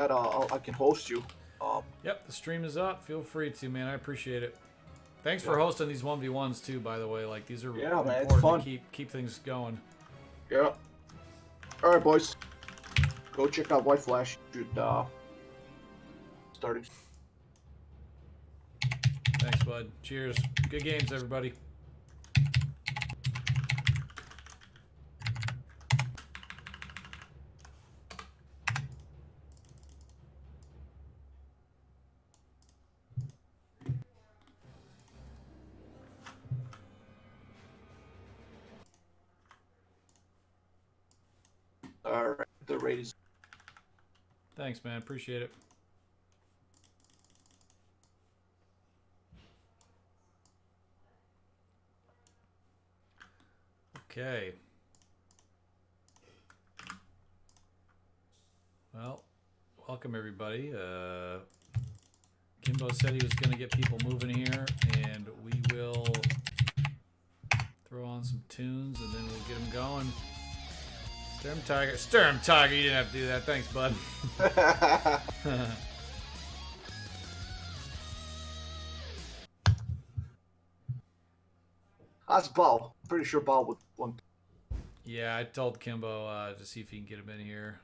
that I can host you. Yep, the stream is up. Feel free to, man. I appreciate it. Thanks for Yeah. hosting these 1v1s too, by the way. Like these are Yeah, man, it's important fun. to keep things going. Yeah. All right, boys. Go check out White Flash. Should starting. Thanks, bud. Cheers. Good games, everybody. All right, the raid is. Thanks, man. Appreciate it. Okay. Well, welcome everybody. Kimbo said he was going to get people moving here, and we will throw on some tunes, and then we'll get them going. Sturm Tiger, you didn't have to do that. Thanks, bud. That's Ball. Pretty sure Ball would want. Yeah, I told Kimbo to see if he can get him in here.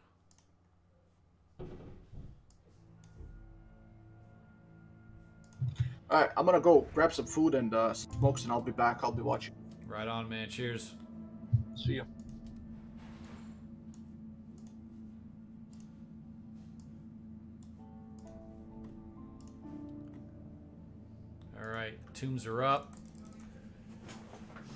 All right, I'm gonna go grab some food and smokes, and I'll be back. I'll be watching. Right on, man. Cheers. See you. All right, tombs are up.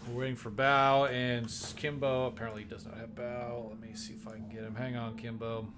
We're waiting for Bao, and Kimbo apparently does not have Bao. Let me see if I can get him. Hang on, Kimbo.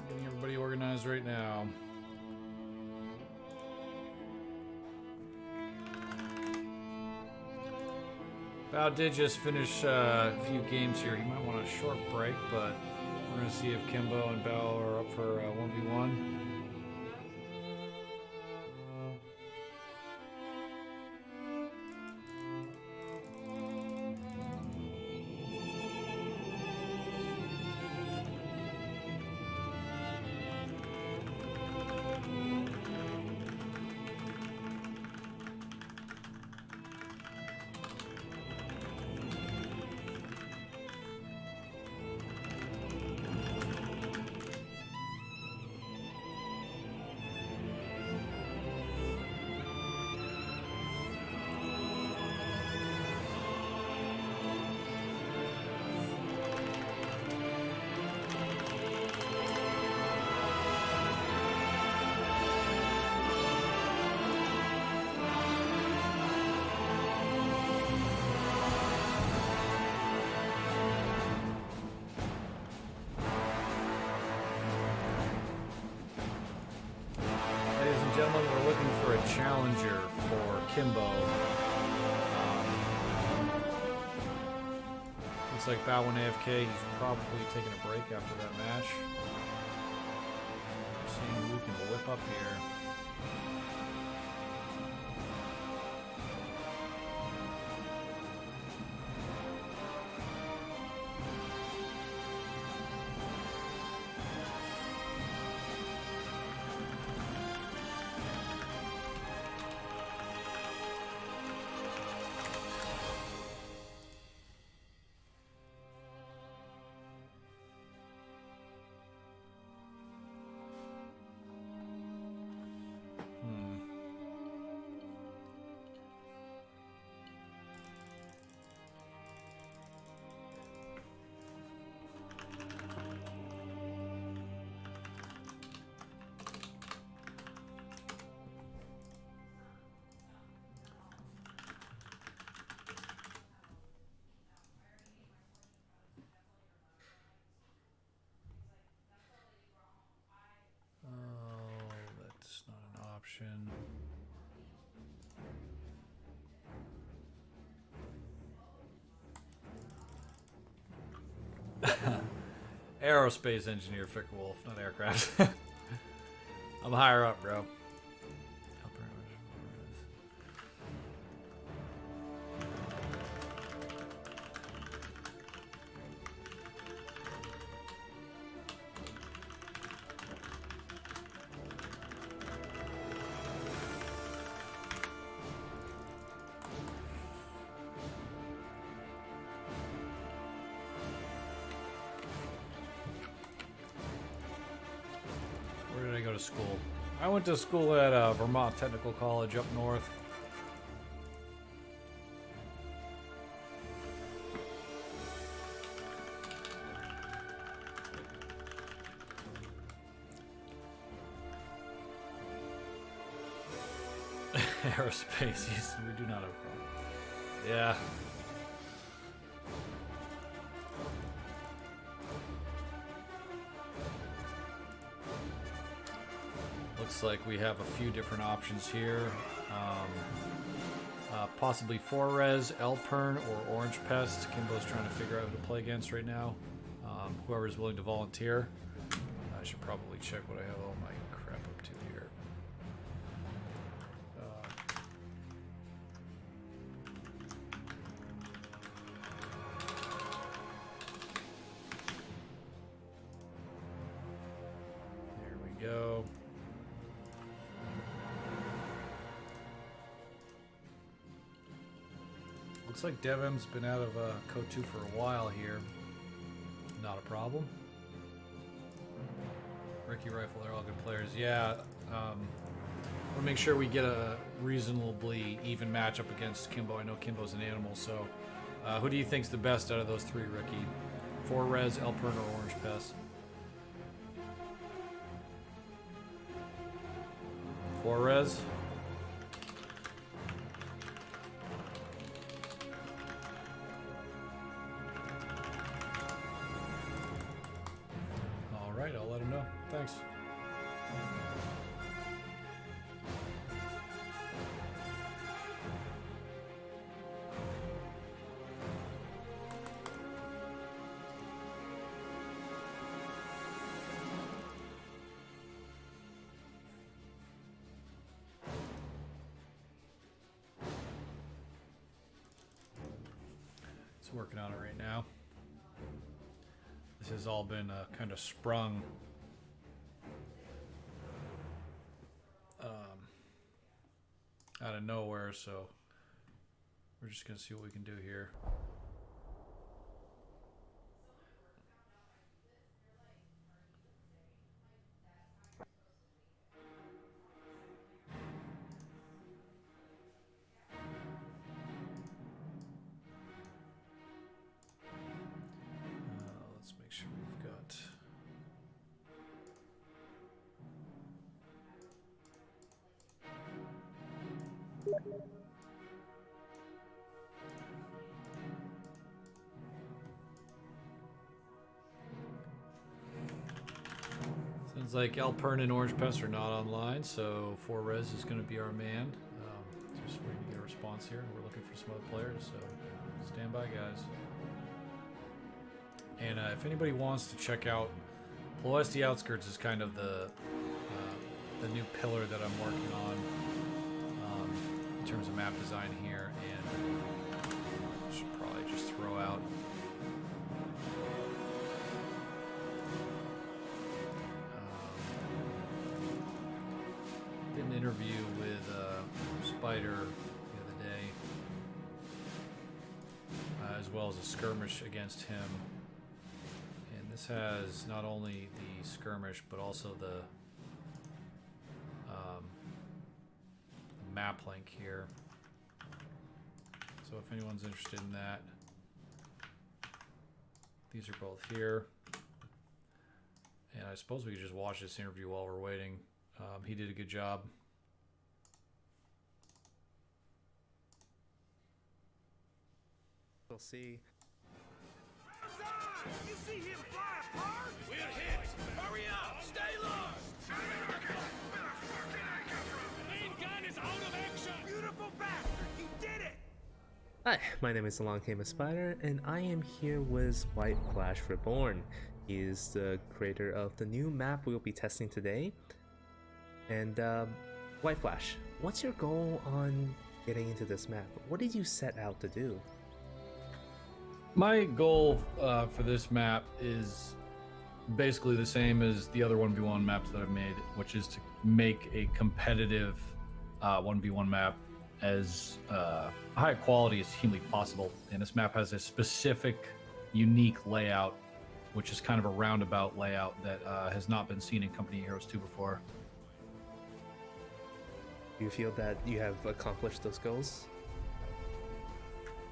Getting everybody organized right now. Bao did just finish a few games here. He might want a short break, but we're going to see if Kimbo and Bao are up for 1v1. Gentlemen, we're looking for a challenger for Kimbo. Looks like Bao went AFK. He's probably taking a break after that match. We're seeing who can whip up here. Aerospace engineer, Ficker Wolf, not aircraft. I'm higher up, bro. Where did I go to school? I went to school at Vermont Technical College up north. Aerospace, yes, we do not have a problem. Yeah. Looks like we have a few different options here. Possibly 4-res, Elpern, or Orange Pest. Kimbo's trying to figure out who to play against right now. Whoever's willing to volunteer. I should probably check what I have all my crap up to here. There we go. Looks like DevM's been out of Code 2 for a while here. Not a problem. Ricky Rifle, they're all good players. Yeah, we'll make sure we get a reasonably even matchup against Kimbo. I know Kimbo's an animal, so who do you think's the best out of those three, Ricky? 4-res, Elpern, or Orange Pest? 4-res? Alright, I'll let him know. Thanks. It's working on it right now. This has all been kind of sprung out of nowhere, so we're just gonna see what we can do here. Let's make sure we've got. Sounds like Elpern and Orange Pest are not online, so 4-res is going to be our man. Just waiting to get a response here. We're looking for some other players, so stand by, guys. And if anybody wants to check out Ploiesti Outskirts is kind of the new pillar that I'm working on in terms of map design here, and I should probably just throw out did an interview with Spider the other day, as well as a skirmish against him. And this has not only the skirmish, but also the map link here. So if anyone's interested in that, these are both here. And I suppose we could just watch this interview while we're waiting. He did a good job. We'll see. You see him fly apart? We're hit! Hurry up! Stay low! Main gun is out of action! Beautiful bastard! He did it! Hi, my name is Along Came a Spider, and I am here with White Flash Reborn. He is the creator of the new map we'll be testing today. And White Flash, what's your goal on getting into this map? What did you set out to do? My goal for this map is basically the same as the other 1v1 maps that I've made, which is to make a competitive 1v1 map as high quality as humanly possible. And this map has a specific, unique layout, which is kind of a roundabout layout that has not been seen in Company Heroes 2 before. Do you feel that you have accomplished those goals?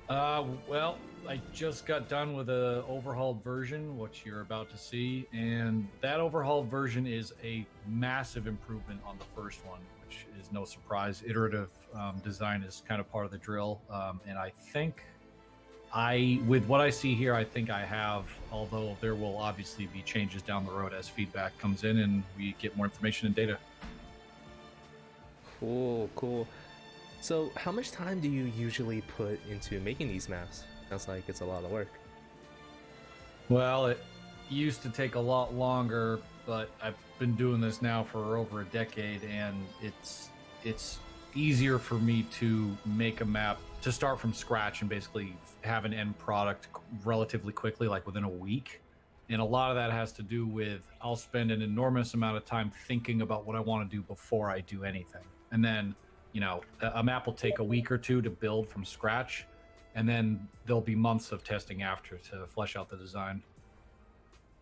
Well, I just got done with a overhauled version, which you're about to see, and that overhauled version is a massive improvement on the first one, which is no surprise. Iterative design is kind of part of the drill, and I think with what I see here, I think I have, although there will obviously be changes down the road as feedback comes in and we get more information and data. Cool, cool. So how much time do you usually put into making these maps? Sounds like it's a lot of work. Well, it used to take a lot longer, but I've been doing this now for over a decade, and it's easier for me to make a map, to start from scratch and basically have an end product relatively quickly, like within a week. And a lot of that has to do with I'll spend an enormous amount of time thinking about what I want to do before I do anything. And then, you know, a map will take a week or two to build from scratch, and then there'll be months of testing after to flesh out the design.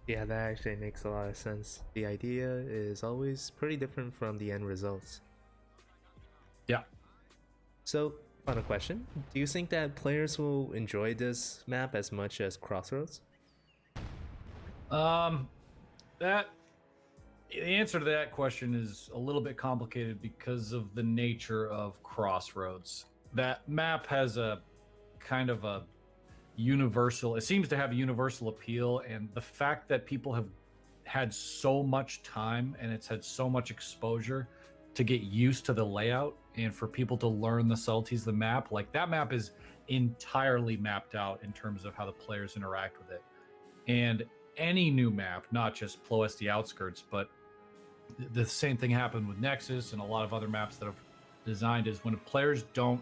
Yeah, that actually makes a lot of sense. The idea is always pretty different from the end results. Yeah. So, final question. Do you think that players will enjoy this map as much as Crossroads? The answer to that question is a little bit complicated because of the nature of Crossroads. That map has a kind of a universal, it seems to have a universal appeal, and the fact that people have had so much time and it's had so much exposure to get used to the layout and for people to learn the subtleties of the map, like that map is entirely mapped out in terms of how the players interact with it. And any new map, not just Ploiesti Outskirts, but the same thing happened with Nexus and a lot of other maps that have designed, is when players don't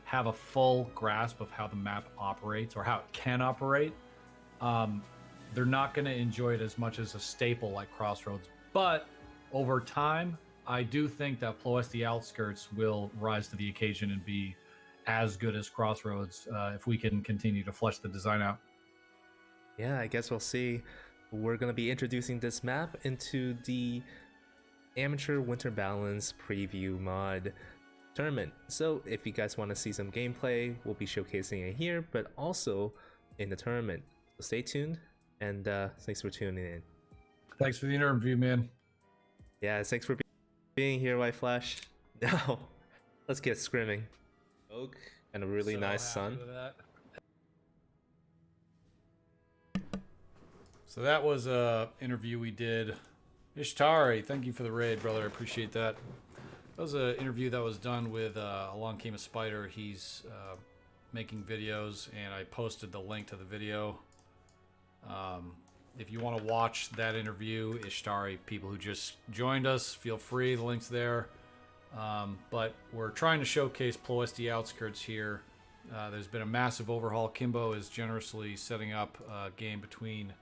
have a full grasp of how the map operates or how it can operate, they're not going to enjoy it as much as a staple like Crossroads. But over time, I do think that Ploiesti Outskirts will rise to the occasion and be as good as Crossroads if we can continue to flesh the design out. Yeah, I guess we'll see. We're going to be introducing this map into the Amateur Winter Balance Preview Mod tournament. So if you guys want to see some gameplay, we'll be showcasing it here, but also in the tournament. So stay tuned, and thanks for tuning in. Thanks for the interview, man. Yeah, thanks for being here, White Flash. Now, let's get scrimming. Oak and a really nice sun. So that was a interview we did. Ishtari, thank you for the raid, brother. I appreciate that. That was an interview that was done with Along Came a Spider. He's making videos, and I posted the link to the video. If you want to watch that interview, Ishtari, people who just joined us, feel free. The link's there. But we're trying to showcase Ploiesti Outskirts here. There's been a massive overhaul. Kimbo is generously setting up a game between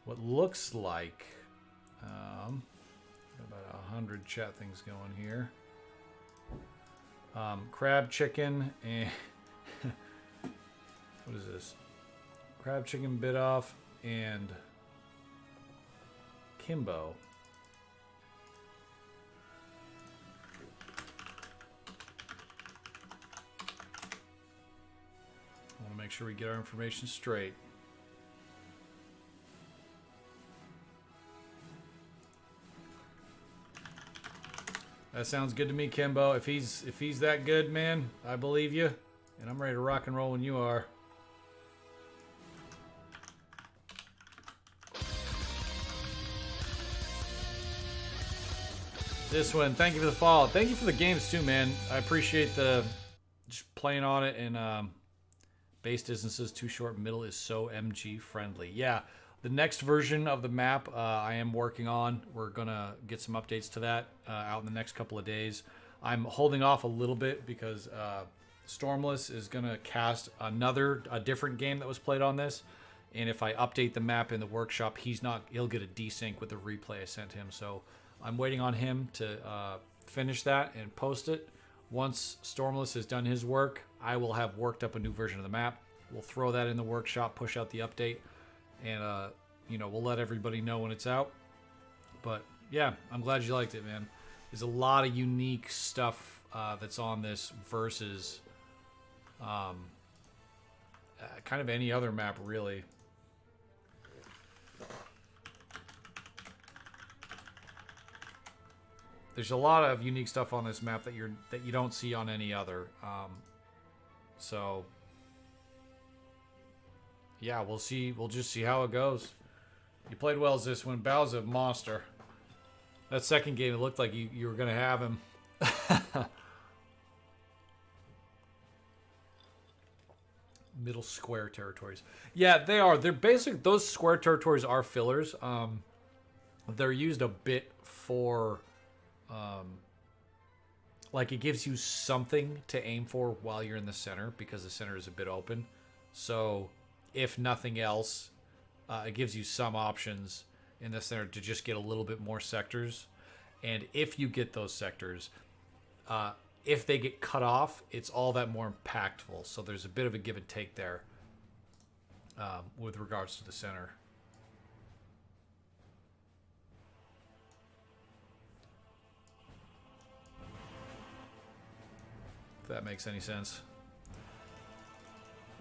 what looks like about 100 chat things going here. Crab chicken and what is this? Crab chicken bit off and Kimbo. I want to make sure we get our information straight. That sounds good to me, Kimbo. If he's that good, man, I believe you, and I'm ready to rock and roll when you are. This one, thank you for the follow. Thank you for the games too, man. I appreciate the just playing on it. And base distances too short, middle is so MG friendly. Yeah, The next version of the map I am working on. We're going to get some updates to that out in the next couple of days. I'm holding off a little bit because Stormless is going to cast a different game that was played on this. And if I update the map in the workshop, he'll get a desync with the replay I sent him. So I'm waiting on him to finish that and post it. Once Stormless has done his work, I will have worked up a new version of the map. We'll throw that in the workshop, push out the update, and we'll let everybody know when it's out. But yeah, I'm glad you liked it, man. There's a lot of unique stuff that's on this versus kind of any other map, really. There's a lot of unique stuff on this map that you don't see on any other. So yeah, we'll see. We'll just see how it goes. You played well as this one. Bao's a monster. That second game, it looked like you were gonna have him. Middle square territories. Yeah, they are. They're basic. Those square territories are fillers. They're used a bit for. Like, it gives you something to aim for while you're in the center, because the center is a bit open. So, if nothing else, it gives you some options in the center to just get a little bit more sectors. And if you get those sectors, if they get cut off, it's all that more impactful. So there's a bit of a give and take there with regards to the center. That makes any sense.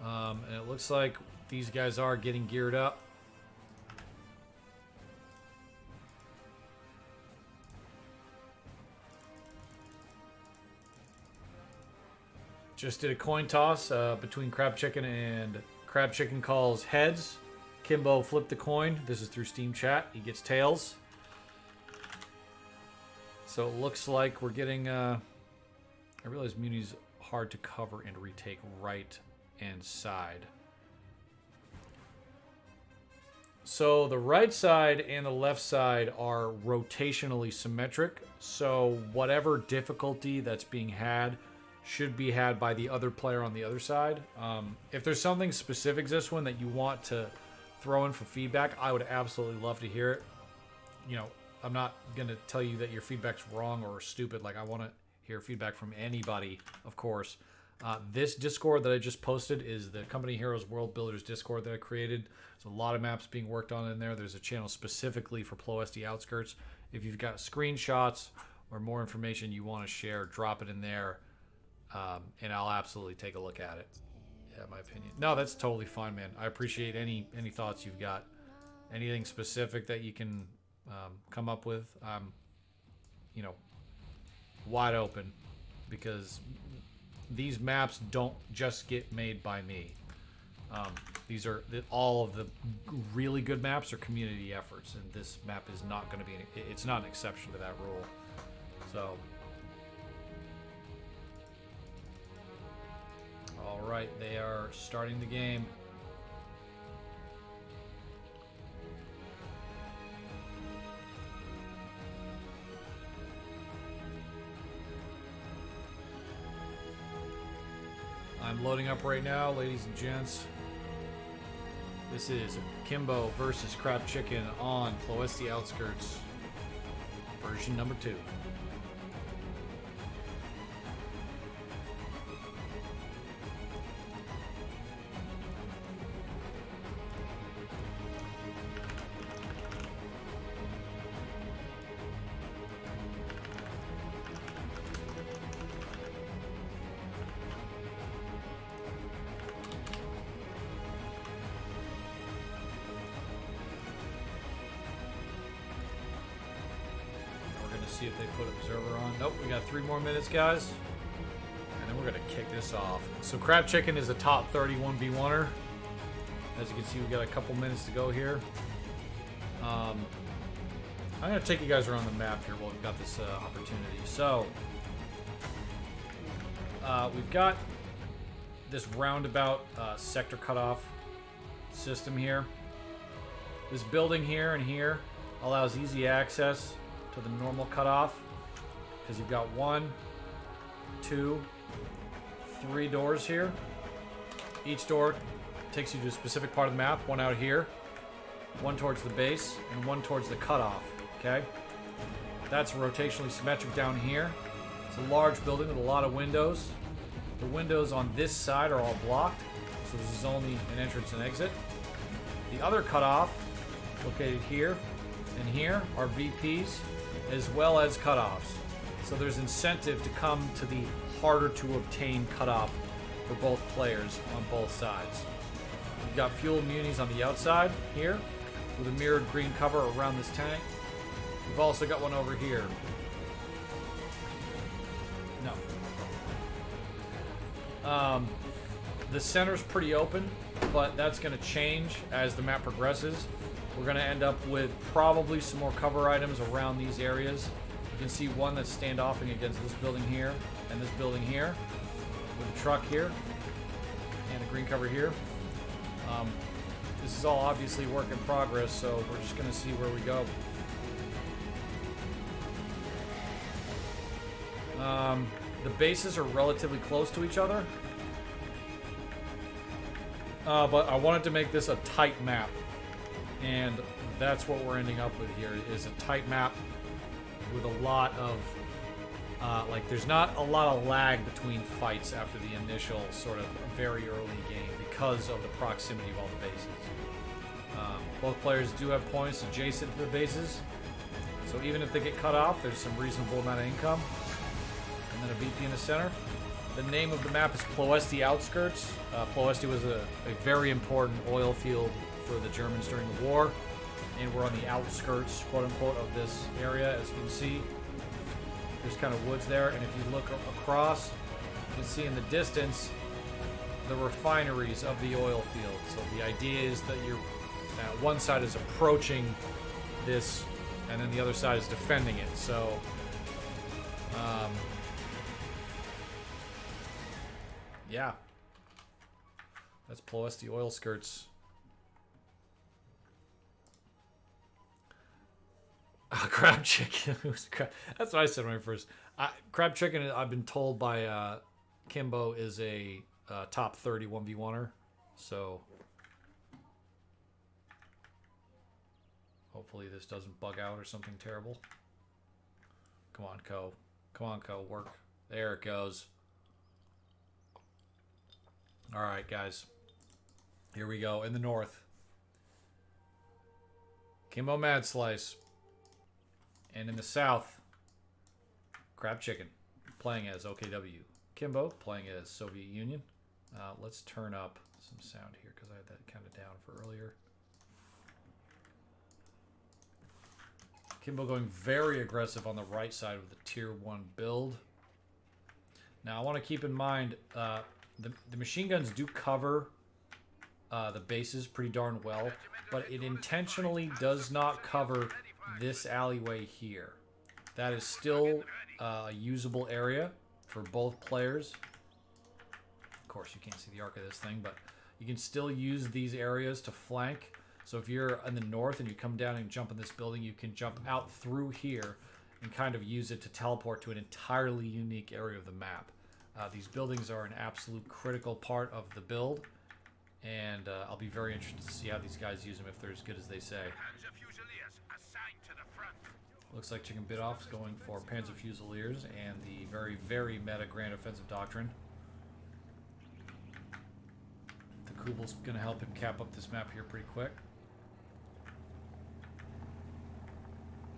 And it looks like these guys are getting geared up. Just did a coin toss between Crab Chicken, and Crab Chicken calls heads. Kimbo flipped the coin. This is through Steam chat. He gets tails. So it looks like we're getting... I realize Muni's hard to cover and retake right and side. So the right side and the left side are rotationally symmetric. So whatever difficulty that's being had should be had by the other player on the other side. If there's something specific this one that you want to throw in for feedback, I would absolutely love to hear it. You know, I'm not going to tell you that your feedback's wrong or stupid. Like, I want to hear feedback from anybody, of course. This Discord that I just posted is the Company Heroes World Builders Discord that I created. There's a lot of maps being worked on in there. There's a channel specifically for Ploiesti Outskirts. If you've got screenshots or more information you want to share, drop it in there, and I'll absolutely take a look at it. Yeah, my opinion. No, that's totally fine, man. I appreciate any thoughts you've got. Anything specific that you can come up with, you know, wide open, because these maps don't just get made by me. These are all of the really good maps are community efforts, and this map is not going to be. It's not an exception to that rule. So, all right, they are starting the game. I'm loading up right now, ladies and gents. This is Kimbo versus Crab Chicken on Ploiesti Outskirts, version number 2. See if they put observer on. Nope, we got 3 more minutes, guys, and then we're gonna kick this off. So Crab Chicken is a top 31v1er. As you can see, we got a couple minutes to go here. I'm gonna take you guys around the map here while we've got this opportunity. So we've got this roundabout sector cutoff system here. This building here and here allows easy access to the normal cutoff because you've got 1, 2, 3 doors here. Each door takes you to a specific part of the map. One out here, one towards the base, and one towards the cutoff. Okay? That's rotationally symmetric down here. It's a large building with a lot of windows. The windows on this side are all blocked, so this is only an entrance and exit. The other cutoff, located here and here, are VPs as well as cutoffs. So there's incentive to come to the harder to obtain cutoff for both players on both sides. We've got fuel munis on the outside here with a mirrored green cover around this tank. We've also got one over here. No. The center's pretty open, but that's going to change as the map progresses. We're going to end up with probably some more cover items around these areas. You can see one that's standoffing against this building here and this building here with a truck here and a green cover here. This is all obviously work in progress, so we're just going to see where we go. The bases are relatively close to each other, but I wanted to make this a tight map, and that's what we're ending up with here, is a tight map with a lot of there's not a lot of lag between fights after the initial sort of very early game because of the proximity of all the bases. Both players do have points adjacent to the bases, so even if they get cut off, there's some reasonable amount of income. And then a VP in the center. The name of the map is Ploiesti Outskirts. Ploiesti was a very important oil field for the Germans during the war, and we're on the outskirts, quote unquote, of this area. As you can see, there's kind of woods there, and if you look across, you can see in the distance the refineries of the oil field. So the idea is that one side is approaching this, and then the other side is defending it. So yeah, that's Ploiesti oil skirts. Crab chicken. That's what I said when I first. Crab chicken, I've been told by Kimbo, is a top 30 1v1er. So hopefully this doesn't bug out or something terrible. Come on, Co. Come on, Co. Work. There it goes. All right, guys. Here we go. In the north. Kimbo Mad Slice. And in the south, Crab Chicken, playing as OKW. Kimbo, playing as Soviet Union. Let's turn up some sound here, because I had that kind of down for earlier. Kimbo going very aggressive on the right side with the Tier 1 build. Now, I want to keep in mind, the machine guns do cover the bases pretty darn well, but it intentionally does not cover this alleyway here. That is still a usable area for both players. Of course, you can't see the arc of this thing, but you can still use these areas to flank. So if you're in the north and you come down and jump in this building, you can jump out through here and kind of use it to teleport to an entirely unique area of the map. These buildings are an absolute critical part of the build, and I'll be very interested to see how these guys use them, if they're as good as they say. Looks like Chicken Bitoff is going for Panzer Fusiliers and the very, very meta Grand Offensive Doctrine. The Kubel's going to help him cap up this map here pretty quick.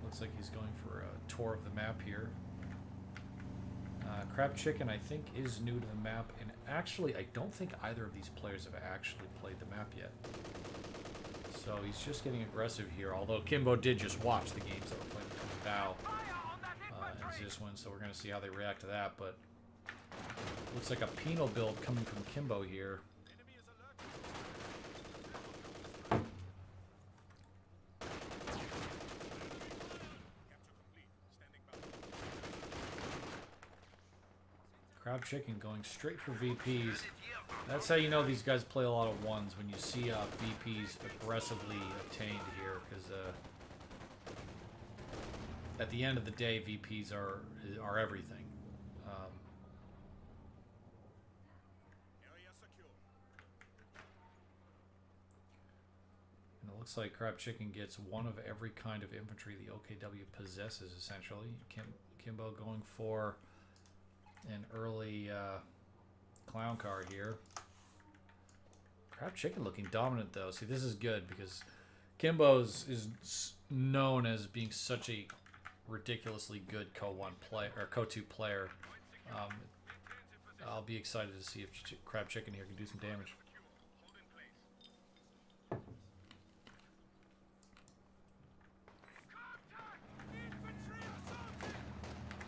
Looks like he's going for a tour of the map here. Crab Chicken, I think, is new to the map, and actually, I don't think either of these players have actually played the map yet. So he's just getting aggressive here, although Kimbo did just watch the games that were played between Bao and Ziswin, so we're going to see how they react to that, but looks like a penal build coming from Kimbo here. Crab Chicken going straight for VPs. That's how you know these guys play a lot of ones, when you see VPs aggressively obtained here, because at the end of the day, VPs are everything. Area secure. And it looks like Crab Chicken gets one of every kind of infantry the OKW possesses, essentially. Kimbo going for an early clown car here. Crab Chicken looking dominant, though. See, this is good, because Kimbo's is known as being such a ridiculously good Co-1 player, or Co-2 player. I'll be excited to see if Crab Chicken here can do some damage.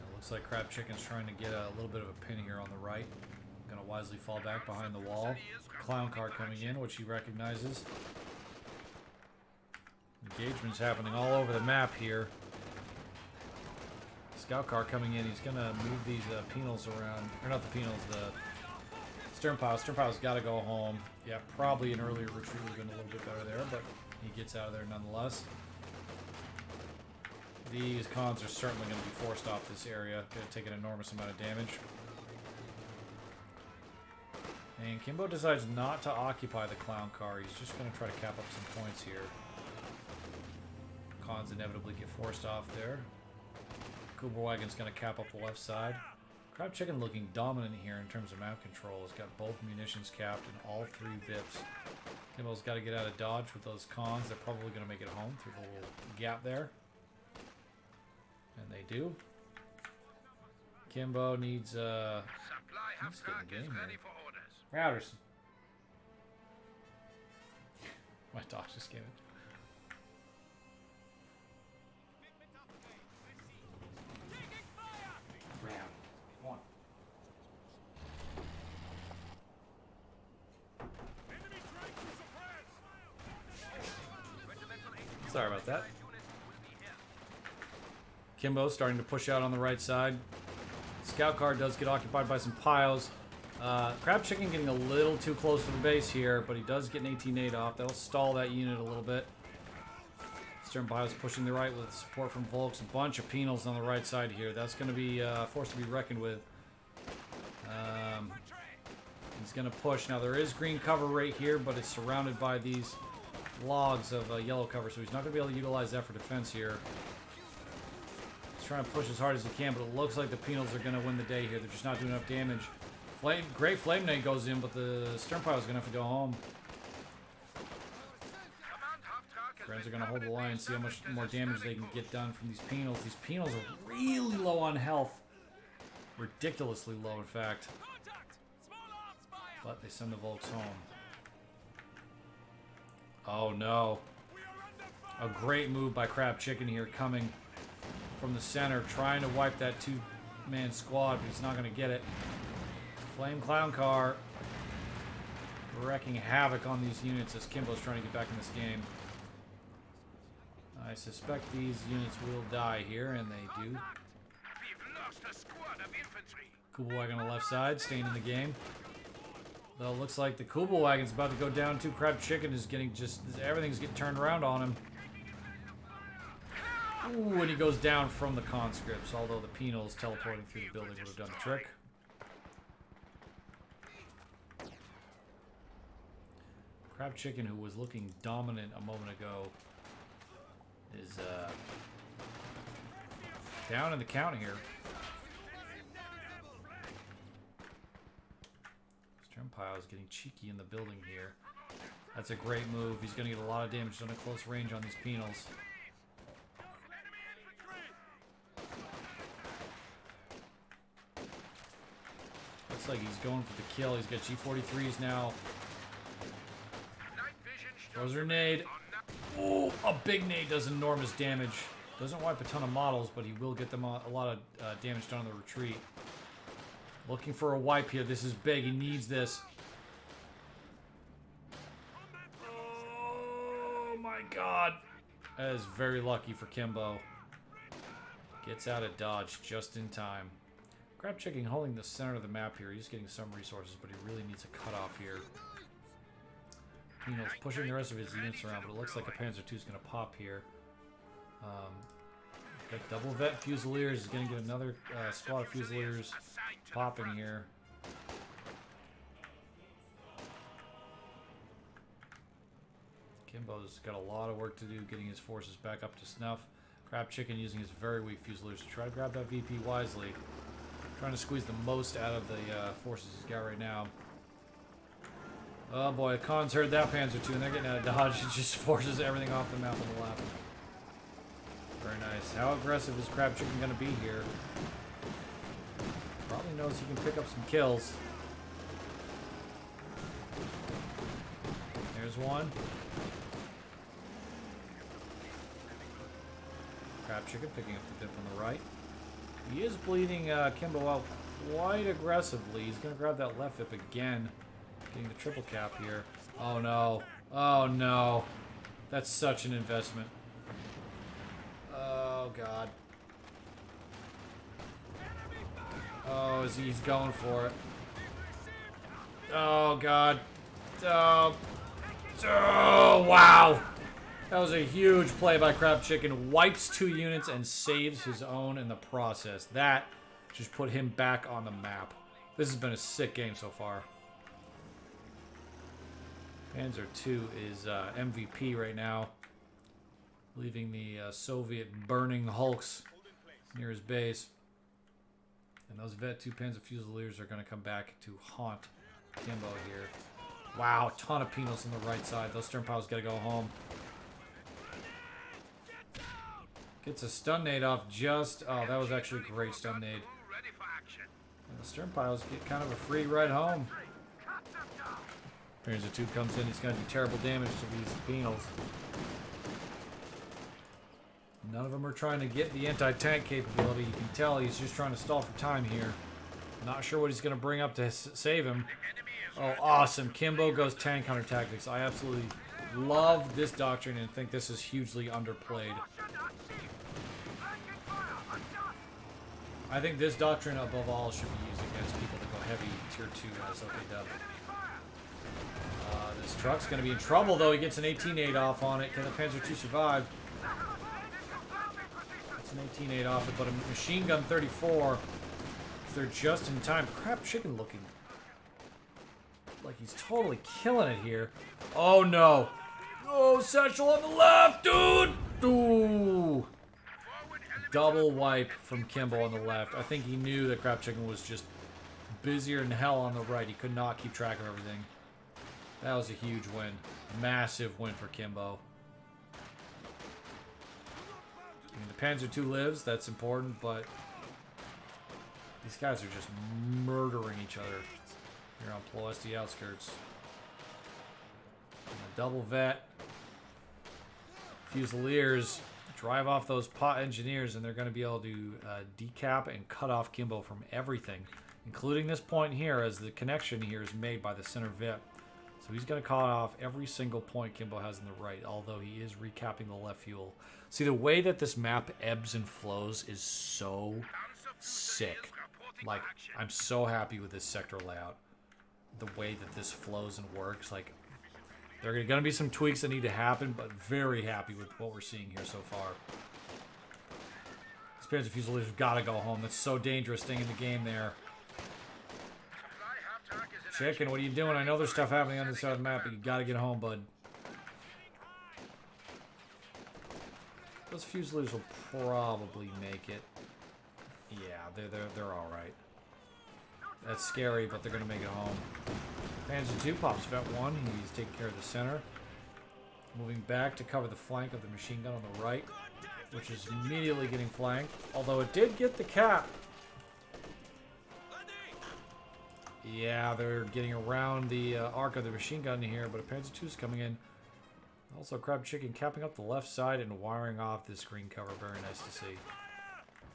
It looks like Crab Chicken's trying to get a little bit of a pin here on the right. Gonna wisely fall back behind the wall. Clown car coming in, which he recognizes. Engagement's happening all over the map here. Scout car coming in. He's gonna move these penals around, or not the penals, the stern pile. Stern pile's got to go home. Yeah, probably an earlier retreat would have been a little bit better there, but he gets out of there nonetheless. These cons are certainly going to be forced off this area. Going to take an enormous amount of damage. And Kimbo decides not to occupy the clown car. He's just going to try to cap up some points here. Cons inevitably get forced off there. Cooper Wagon's going to cap up the left side. Crab Chicken looking dominant here in terms of map control. He's got both munitions capped and all 3 VIPs. Kimbo's got to get out of dodge with those cons. They're probably going to make it home through the little gap there. And they do. Kimbo needs Supply he's getting truck is game ready here. for orders. Routers. My dog just came in. Ram. Come on. Enemy train to suppress. Sorry about that. Kimbo starting to push out on the right side. Scout car does get occupied by some piles. Crab Chicken getting a little too close to the base here, but he does get an 18-8 off. That'll stall that unit a little bit. Stern piles pushing the right with support from Volks. A bunch of penals on the right side here. That's going to be a force to be reckoned with. He's going to push. Now there is green cover right here, but it's surrounded by these logs of yellow cover, so he's not going to be able to utilize that for defense here. He's trying to push as hard as he can, but it looks like the penals are going to win the day here. They're just not doing enough damage. Great Flame Nade goes in, but the stern pile is going to have to go home. Friends are going to hold the line and see how much more damage they can get done from these penals. These penals are really low on health. Ridiculously low, in fact. But they send the Volks home. Oh no. A great move by Crab Chicken here, coming from the center, trying to wipe that 2-man squad, but he's not going to get it. Flame Clown Car wrecking havoc on these units as Kimbo's trying to get back in this game. I suspect these units will die here, and they do. We've lost a squad of infantry. Kubel Wagon on the left side, staying in the game. Though it looks like the Kubel Wagon's about to go down too. Crab Chicken is getting everything's getting turned around on him. Ooh, and he goes down from the conscripts, although the penals teleporting through the building would have done the trick. Crab Chicken, who was looking dominant a moment ago, is down in the count here. Stern Pile is getting cheeky in the building here. That's a great move. He's going to get a lot of damage done at close range on these penals. Looks like he's going for the kill. He's got G43s now. Throws her nade. Oh, a big nade does enormous damage. Doesn't wipe a ton of models, but he will get them a lot of damage done on the retreat. Looking for a wipe here. This is big. He needs this. Oh my god. That is very lucky for Kimbo. Gets out of dodge just in time. Crab Chicken holding the center of the map here. He's getting some resources, but he really needs a cutoff here. Pino's pushing the rest of his units around, but it looks like a Panzer II is going to pop here. Got double vet Fusiliers. He's going to get another squad of Fusiliers popping here. Kimbo's got a lot of work to do getting his forces back up to snuff. Crab Chicken using his very weak Fusiliers to try to grab that VP wisely. Trying to squeeze the most out of the forces he's got right now. Oh boy, Khan's heard that Panzer II, and they're getting out of dodge. It just forces everything off the map on the left. Very nice. How aggressive is Crab Chicken going to be here? Probably knows he can pick up some kills. There's one. Crab Chicken picking up the dip on the right. He is bleeding Kimbo out quite aggressively. He's going to grab that left VIP again. Getting the triple cap here. Oh no. Oh no. That's such an investment. Oh god. Oh, he's going for it. Oh god. Oh. Oh, wow. That was a huge play by Crab Chicken. Wipes 2 units and saves his own in the process. That just put him back on the map. This has been a sick game so far. Panzer II is MVP right now. Leaving the Soviet burning hulks near his base. And those Vet 2 Panzer Fusiliers are going to come back to haunt Kimbo here. Wow, a ton of penals on the right side. Those stern piles got to go home. Gets a stun nade off just... Oh, that was actually a great stun nade. And the stern piles get kind of a free ride home. Panzer II comes in. He's going to do terrible damage to these penals. None of them are trying to get the anti-tank capability. You can tell he's just trying to stall for time here. Not sure what he's going to bring up to save him. Oh, awesome. Kimbo goes tank counter tactics. I absolutely love this doctrine and think this is hugely underplayed. I think this doctrine, above all, should be used against people that go heavy tier 2 as OKW. This truck's going to be in trouble, though. He gets an 18-8 off on it. Can the Panzer II survive? It's an 18-8 off it, but a machine gun 34. If they're just in time. Crab Chicken looking like he's totally killing it here. Oh, no. Oh, Satchel on the left, dude! Ooh. Double wipe from Kimbo on the left. I think he knew that Crab Chicken was just busier than hell on the right. He could not keep track of everything. That was a huge win. Massive win for Kimbo. I mean, the Panzer II lives. That's important, but these guys are just murdering each other here on Ploiesti Outskirts. And the double vet. Fusiliers drive off those pot engineers, and they're going to be able to decap and cut off Kimbo from everything, including this point here, as the connection here is made by the center VIP. So he's going to cut off every single point Kimbo has in the right, although he is recapping the left fuel. See, the way that this map ebbs and flows is so sick. Like, I'm so happy with this sector layout. The way that this flows and works. Like, there are going to be some tweaks that need to happen, but very happy with what we're seeing here so far. These Panzer Fusiliers have got to go home. That's so dangerous staying in the game there. Chicken, what are you doing? I know there's stuff happening on this side of the map, but you got to get home, bud. Those Fusiliers will probably make it. Yeah, they're all right. That's scary, but they're going to make it home. Panzer II pops Vet 1. He's taking care of the center. Moving back to cover the flank of the machine gun on the right, which is immediately getting flanked. Although it did get the cap. Yeah, they're getting around the arc of the machine gun here, but a Panzer II is coming in. Also, Crab Chicken capping up the left side and wiring off this green cover. Very nice to see.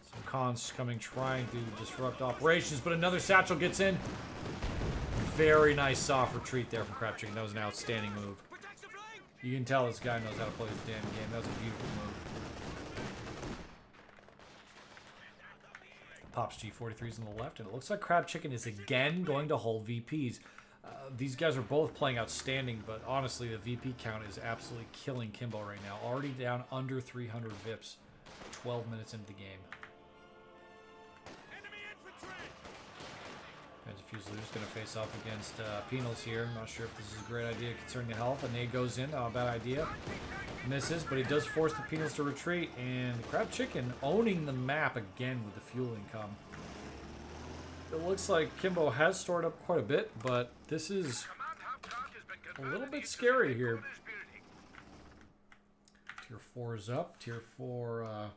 Some cons coming, trying to disrupt operations, but another satchel gets in. Very nice soft retreat there from Crab Chicken. That was an outstanding move. You can tell this guy knows how to play this damn game. That was a beautiful move. pops G43s on the left, and it looks like Crab Chicken is again going to hold VPs. These guys are both playing outstanding, but honestly, the VP count is absolutely killing Kimbo right now. Already down under 300 VIPs, 12 minutes into the game. Enemy infantry! Panzer Fusiliers going to face off against Penals here. I'm not sure if this is a great idea concerning the health. A nade goes in, not a bad idea. Misses, but he does force the Penals to retreat, and the Crab Chicken owning the map again with the fuel income. It looks like Kimbo has stored up quite a bit, but this is a little bit scary here. Tier 4 is up. Tier 4,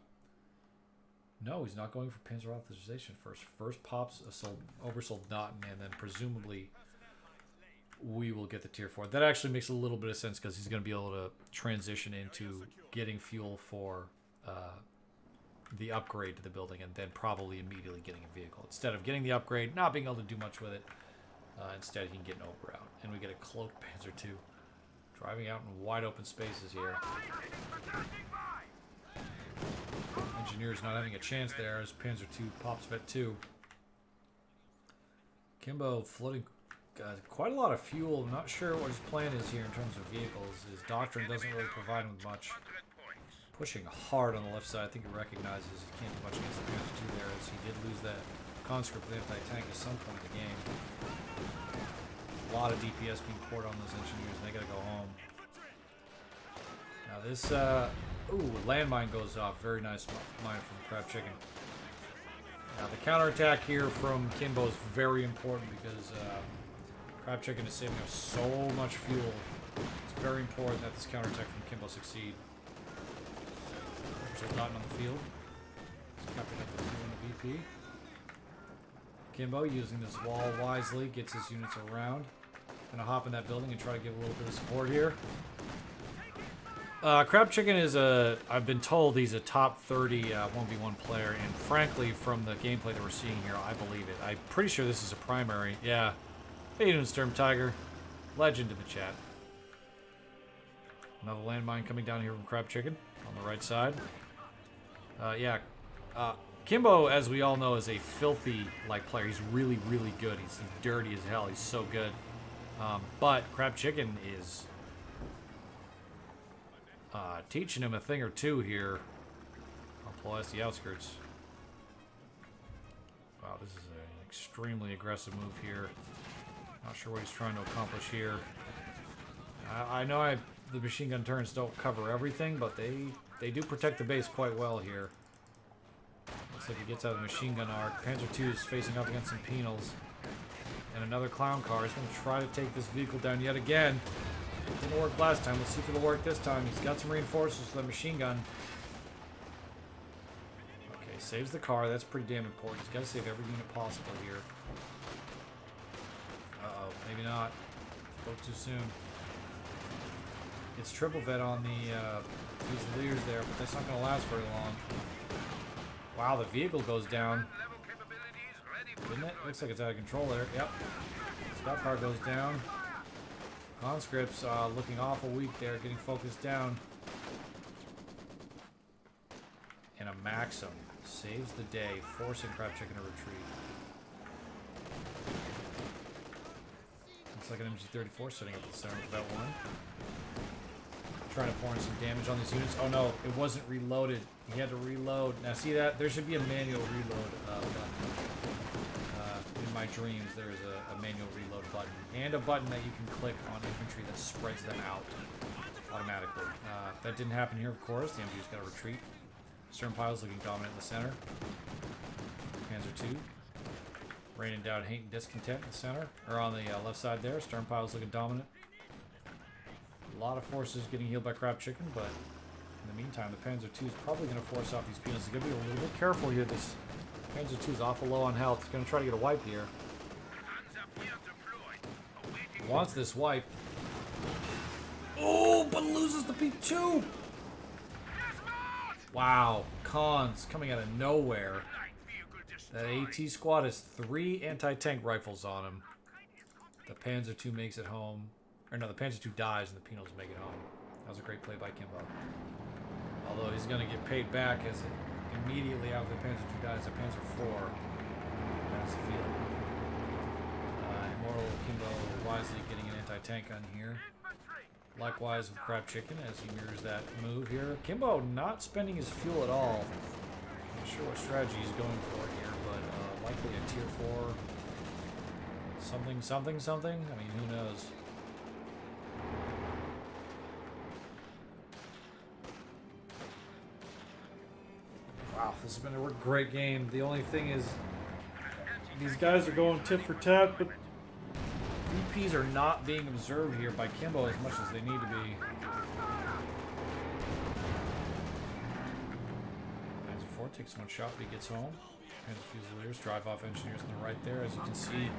no, he's not going for Panzer authorization first. First pops oversold Naughton, and then presumably we will get the Tier 4. That actually makes a little bit of sense because he's going to be able to transition into getting fuel for the upgrade to the building and then probably immediately getting a vehicle. Instead of getting the upgrade, not being able to do much with it, instead he can get an over out. And we get a cloaked Panzer II driving out in wide open spaces here. Engineers not having a chance there as Panzer II pops Vet 2. Kimbo floating quite a lot of fuel. I'm not sure what his plan is here in terms of vehicles. His doctrine doesn't really provide him with much. Pushing hard on the left side. I think he recognizes he can't do much against the Panzer II there, as he did lose that conscript with anti-tank at some point in the game. A lot of DPS being poured on those engineers, and they gotta go home. Now this, landmine goes off. Very nice mine from Crab Chicken. Now the counterattack here from Kimbo is very important because Crab Chicken is saving up so much fuel. It's very important that this counterattack from Kimbo succeed. There's Naughton on the field. He's copied up the 2 on the VP. Kimbo using this wall wisely, gets his units around. Gonna hop in that building and try to give a little bit of support here. Crab Chicken is I've been told he's a top 30 1v1 player, and frankly, from the gameplay that we're seeing here, I believe it. I'm pretty sure this is a primary. Yeah. Hey, you doing, Sturm Tiger? Legend in the chat. Another landmine coming down here from Crab Chicken on the right side. Kimbo, as we all know, is a filthy player. He's really, really good. He's dirty as hell. He's so good. But Crab Chicken is teaching him a thing or two here on Ploiesti Outskirts. Wow, this is an extremely aggressive move here. Not sure what he's trying to accomplish here. I know the machine gun turrets don't cover everything, but they do protect the base quite well here. Looks like he gets out of the machine gun arc. Panzer II is facing up against some penals. And another clown car. He's going to try to take this vehicle down yet again. Didn't work last time. Let's see if it'll work this time. He's got some reinforcements for the machine gun. Okay, saves the car. That's pretty damn important. He's got to save every unit possible here. Uh-oh, maybe not. Spoke too soon. Gets triple vet on the Fusiliers there, but that's not going to last very long. Wow, the vehicle goes down. Didn't it? Looks like it's out of control there. Yep. Scout car goes down. Conscripts looking awful weak there, getting focused down. And a Maxim saves the day, forcing Crab Chicken to retreat. Looks like an MG34 sitting up the center of that one. Trying to pour in some damage on these units. Oh no, it wasn't reloaded. He had to reload. Now see that? There should be a manual reload button. In my dreams, there's a manual reload button. And a button that you can click on infantry that spreads them out automatically. That didn't happen here, of course. The MG's got to retreat. Stern Pile's looking dominant in the center. Panzer II. Raining down hate and discontent in the center. Or on the left side there. Stern Pile's looking dominant. A lot of forces getting healed by Crab Chicken, but in the meantime, the Panzer II is probably going to force off these penals. He's going to be a little bit careful here. This Panzer II is awful low on health. He's going to try to get a wipe here. He wants this wipe. Oh, but loses the P2! Wow, Cons coming out of nowhere. That AT squad has 3 anti-tank rifles on him. The Panzer II makes it home. Or no, the Panzer II dies and the penals make it home. That was a great play by Kimbo. Although he's going to get paid back as immediately after the Panzer II dies, the Panzer IV has the field. Immortal Kimbo wisely getting an anti-tank gun here. Likewise with Crab Chicken as he mirrors that move here. Kimbo not spending his fuel at all. Not sure what strategy he's going for here, but likely a tier 4 something. I mean, who knows? Wow, this has been a great game. The only thing is, these guys are going tit for tat, but VPs are not being observed here by Kimbo as much as they need to be. Panzer IV takes one shot, but he gets home. Panzer Fusiliers, drive off engineers on the right there. As you can see,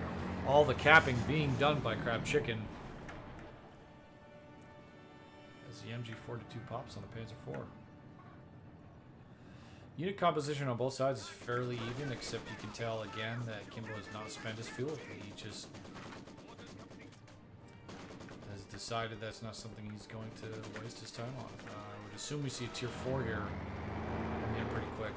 all the capping being done by Crab Chicken. As the MG42 pops on the Panzer IV. Unit composition on both sides is fairly even, except you can tell again that Kimbo has not spent his fuel. He just has decided that's not something he's going to waste his time on. I would assume we see a tier 4 here coming in pretty quick.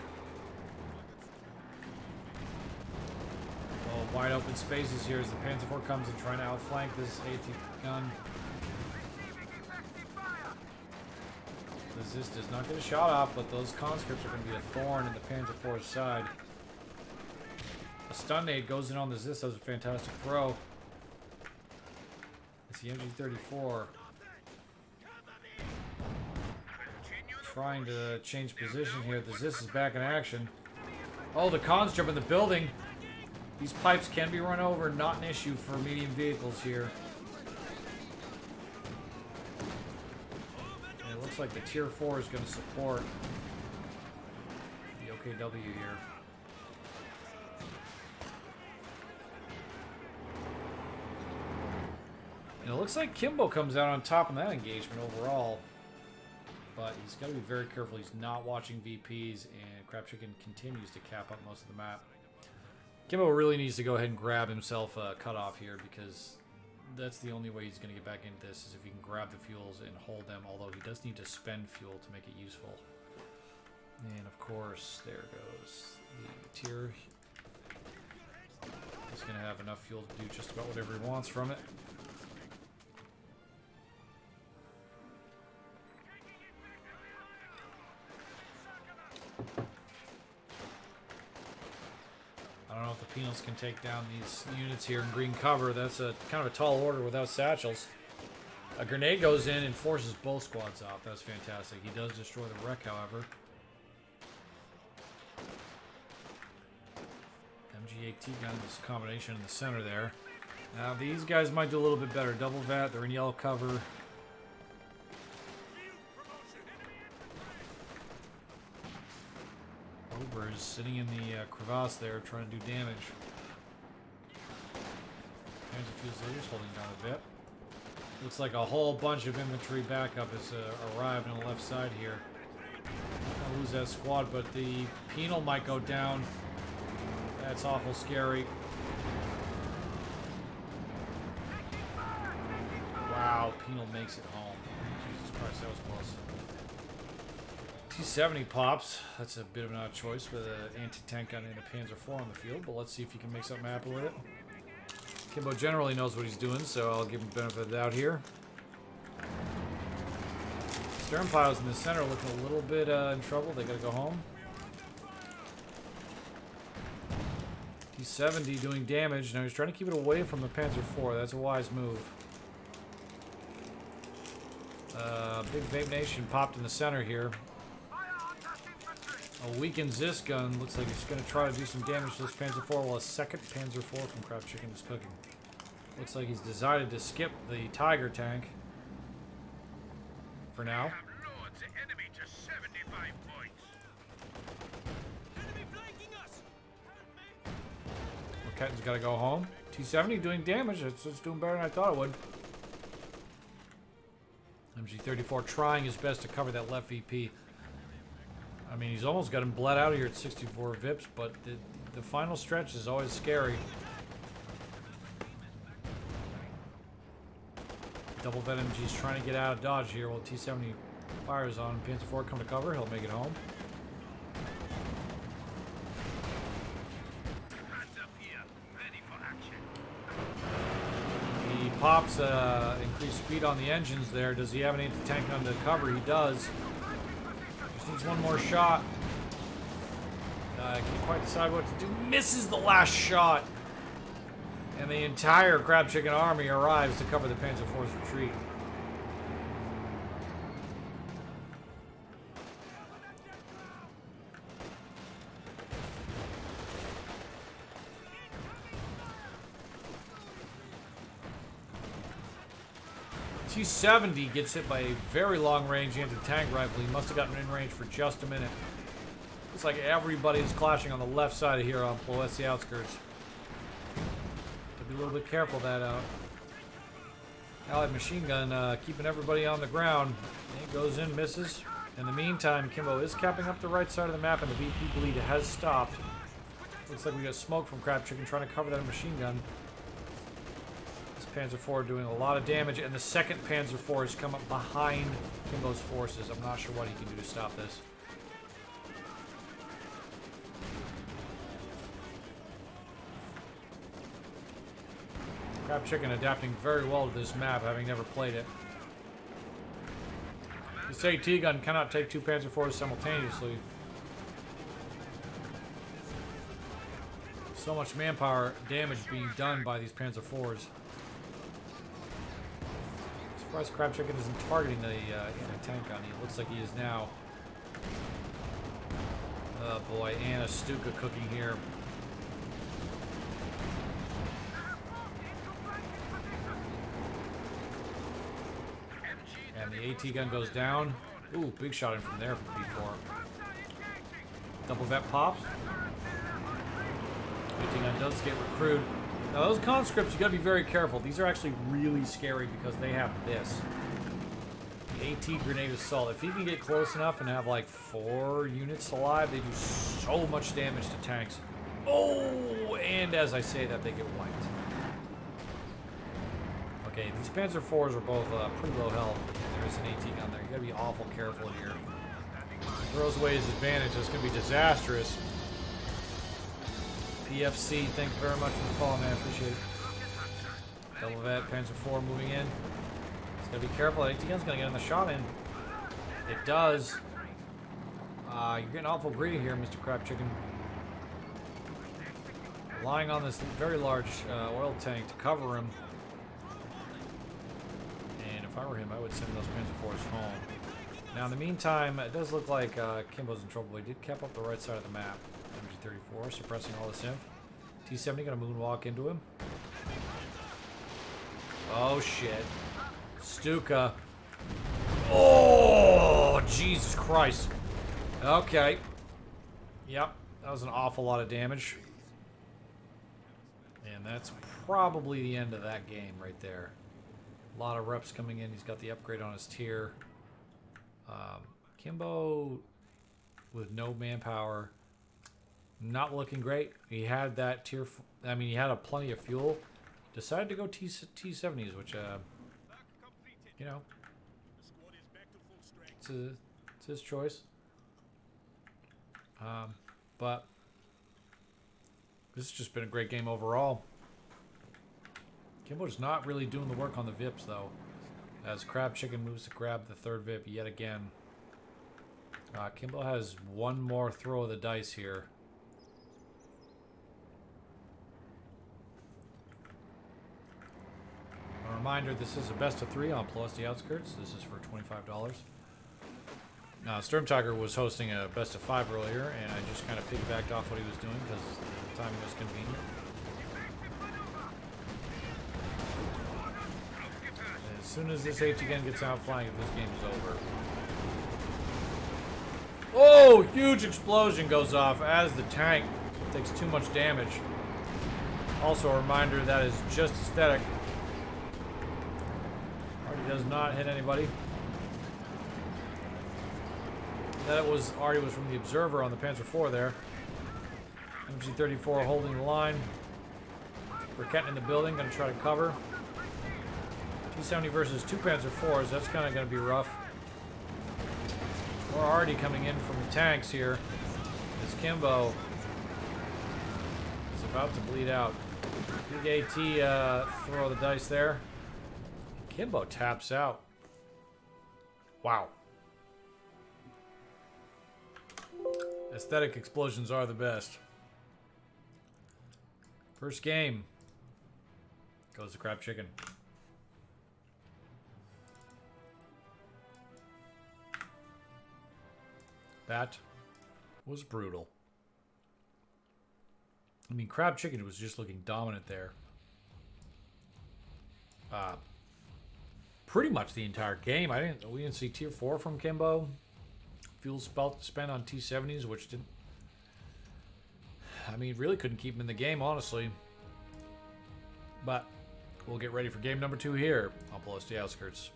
Well, wide open spaces here as the Panzer IV comes and trying to outflank this AT gun. This does not get a shot off, but those conscripts are going to be a thorn in the Panzer IV's side. A stun nade goes in on the Zis. That was a fantastic throw. It's the MG34 trying to change position here. The Zis is back in action. Oh, the cons jump in the building. These pipes can be run over, not an issue for medium vehicles here. And it looks like the tier 4 is going to support the OKW here. And it looks like Kimbo comes out on top in that engagement overall. But he's got to be very careful. He's not watching VPs, and Crab Chicken continues to cap up most of the map. Kimbo really needs to go ahead and grab himself a cutoff here, because that's the only way he's going to get back into this, is if he can grab the fuels and hold them, although he does need to spend fuel to make it useful. And of course, there goes the tier. He's going to have enough fuel to do just about whatever he wants from it. I don't know if the Penals can take down these units here in green cover. That's a kind of a tall order without satchels. A grenade goes in and forces both squads off. That's fantastic. He does destroy the wreck, however. MG8T gun, this combination in the center there. Now these guys might do a little bit better. Double VAT, they're in yellow cover. Ober is sitting in the crevasse there trying to do damage. Panzer Fusiliers holding down a bit. Looks like a whole bunch of infantry backup has arrived on the left side here. I'll lose that squad, but the penal might go down. That's awful scary. Wow, penal makes it home. Jesus Christ, that was close. T-70 pops. That's a bit of an odd choice with an anti-tank gun and a Panzer IV on the field, but let's see if he can make something happen with it. Kimbo generally knows what he's doing, so I'll give him the benefit of the doubt here. Stern piles in the center looking a little bit in trouble. They gotta go home. T-70 doing damage. Now he's trying to keep it away from the Panzer IV. That's a wise move. Big Vape Nation popped in the center here. A weakened Zis gun looks like he's going to try to do some damage to this Panzer IV, while a second Panzer IV from Crab Chicken is cooking. Looks like he's decided to skip the Tiger tank for now. Ketten's got to go home. T-70 doing damage. It's doing better than I thought it would. MG34 trying his best to cover that left VP. I mean, he's almost got him bled out of here at 64 VIPs, but the final stretch is always scary. Double vet MG's trying to get out of dodge here while T-70 fires on. Panzer IV come to cover. He'll make it home. pops increased speed on the engines there. Does he have an anti-tank gun to cover? He does. Just needs one more shot. Can't quite decide what to do. Misses the last shot. And the entire Crab Chicken army arrives to cover the Panzer IV's retreat. T-70 gets hit by a very long-range anti-tank rifle. He must have gotten in range for just a minute. Looks like everybody is clashing on the left side of here on Ploiesti Outskirts. Be a little bit careful that Allied machine gun keeping everybody on the ground. It goes in, misses. In the meantime, Kimbo is capping up the right side of the map, and the VP bleed has stopped. Looks like we got smoke from Crab Chicken trying to cover that machine gun. This Panzer IV doing a lot of damage, and the second Panzer IV has come up behind Kimbo's forces. I'm not sure what he can do to stop this. Crab Chicken adapting very well to this map, having never played it. This AT gun cannot take two Panzer IVs simultaneously. So much manpower damage being done by these Panzer IVs. I'm surprised Crab Chicken isn't targeting the anti-tank gun. It looks like he is now. Oh boy, and a Stuka cooking here. And the AT gun goes down. Ooh, big shot in from there from B4. Double vet pops. AT gun does get recruited. Now those conscripts, you gotta be very careful. These are actually really scary because they have this. The AT grenade assault. If you can get close enough and have like 4 units alive, they do so much damage to tanks. Oh, and as I say that, they get wiped. Okay, these Panzer IVs are both pretty low health. There's an AT gun there. You gotta be awful careful here. He throws away his advantage. It's gonna be disastrous. PFC, thank you very much for the follow, man. Appreciate it. Double vet, Panzer IV moving in. It's gotta be careful. That AT gun's gonna get in the shot in. It does. You're getting awful greedy here, Mr. Crab Chicken. Relying on this very large oil tank to cover him. If I were him, I would send those Panzer IVs home. Now, in the meantime, it does look like Kimbo's in trouble. He did cap up the right side of the map. MG34, suppressing all this inf. T-70 gonna moonwalk into him. Oh, shit. Stuka. Oh, Jesus Christ. Okay. Yep, that was an awful lot of damage. And that's probably the end of that game right there. A lot of reps coming in. He's got the upgrade on his tier. Kimbo with no manpower. Not looking great. He had that tier. I mean, he had plenty of fuel. Decided to go T-70s, which, you know, it's his choice. But this has just been a great game overall. Kimbo's not really doing the work on the VIPs, though, as Crab Chicken moves to grab the third VIP yet again. Kimbo has one more throw of the dice here. A reminder, this is a best of 3 on Ploiesti Outskirts. This is for $25. Now, Storm Tiger was hosting a best of 5 earlier, and I just kind of piggybacked off what he was doing because the timing was convenient. As soon as this H again gets out flying, this game is over. Oh, huge explosion goes off as the tank takes too much damage. Also a reminder that is just aesthetic. Artie does not hit anybody. That was Artie was from the Observer on the Panzer IV there. MG34 holding the line. Briquette in the building, gonna try to cover. T-70 versus 2 Panzer IVs, that's kind of going to be rough. More Artie coming in from the tanks here. As Kimbo is about to bleed out. Big AT throw the dice there. Kimbo taps out. Wow. Aesthetic explosions are the best. First game goes the crab chicken. That was brutal. I mean, crab chicken was just looking dominant there. Pretty much the entire game. We didn't see tier 4 from Kimbo. Fuel spent on T70s, which didn't. I mean, really couldn't keep him in the game, honestly. But we'll get ready for game number 2 here on Ploiesti Outskirts.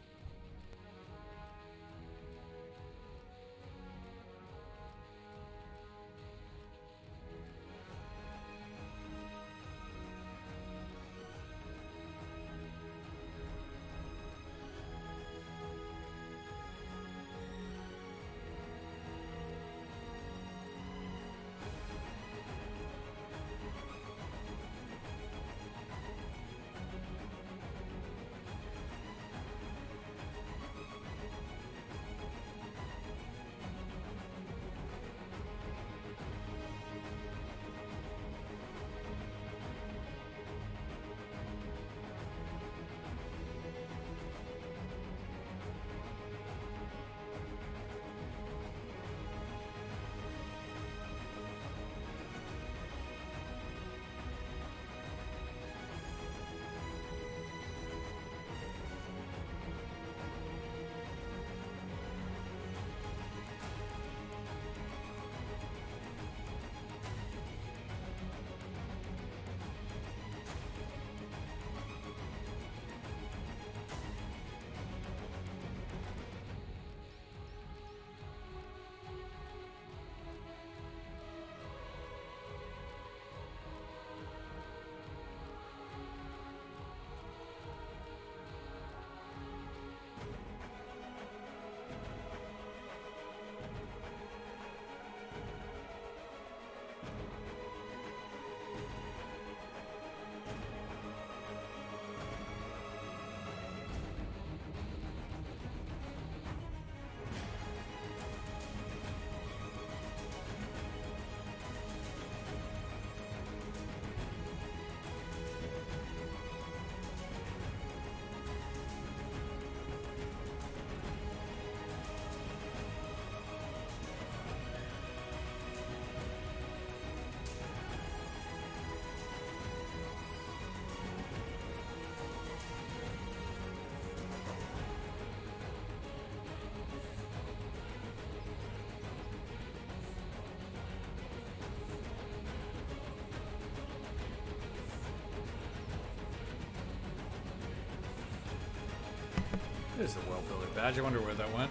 There's the well-builded badge. I wonder where that went.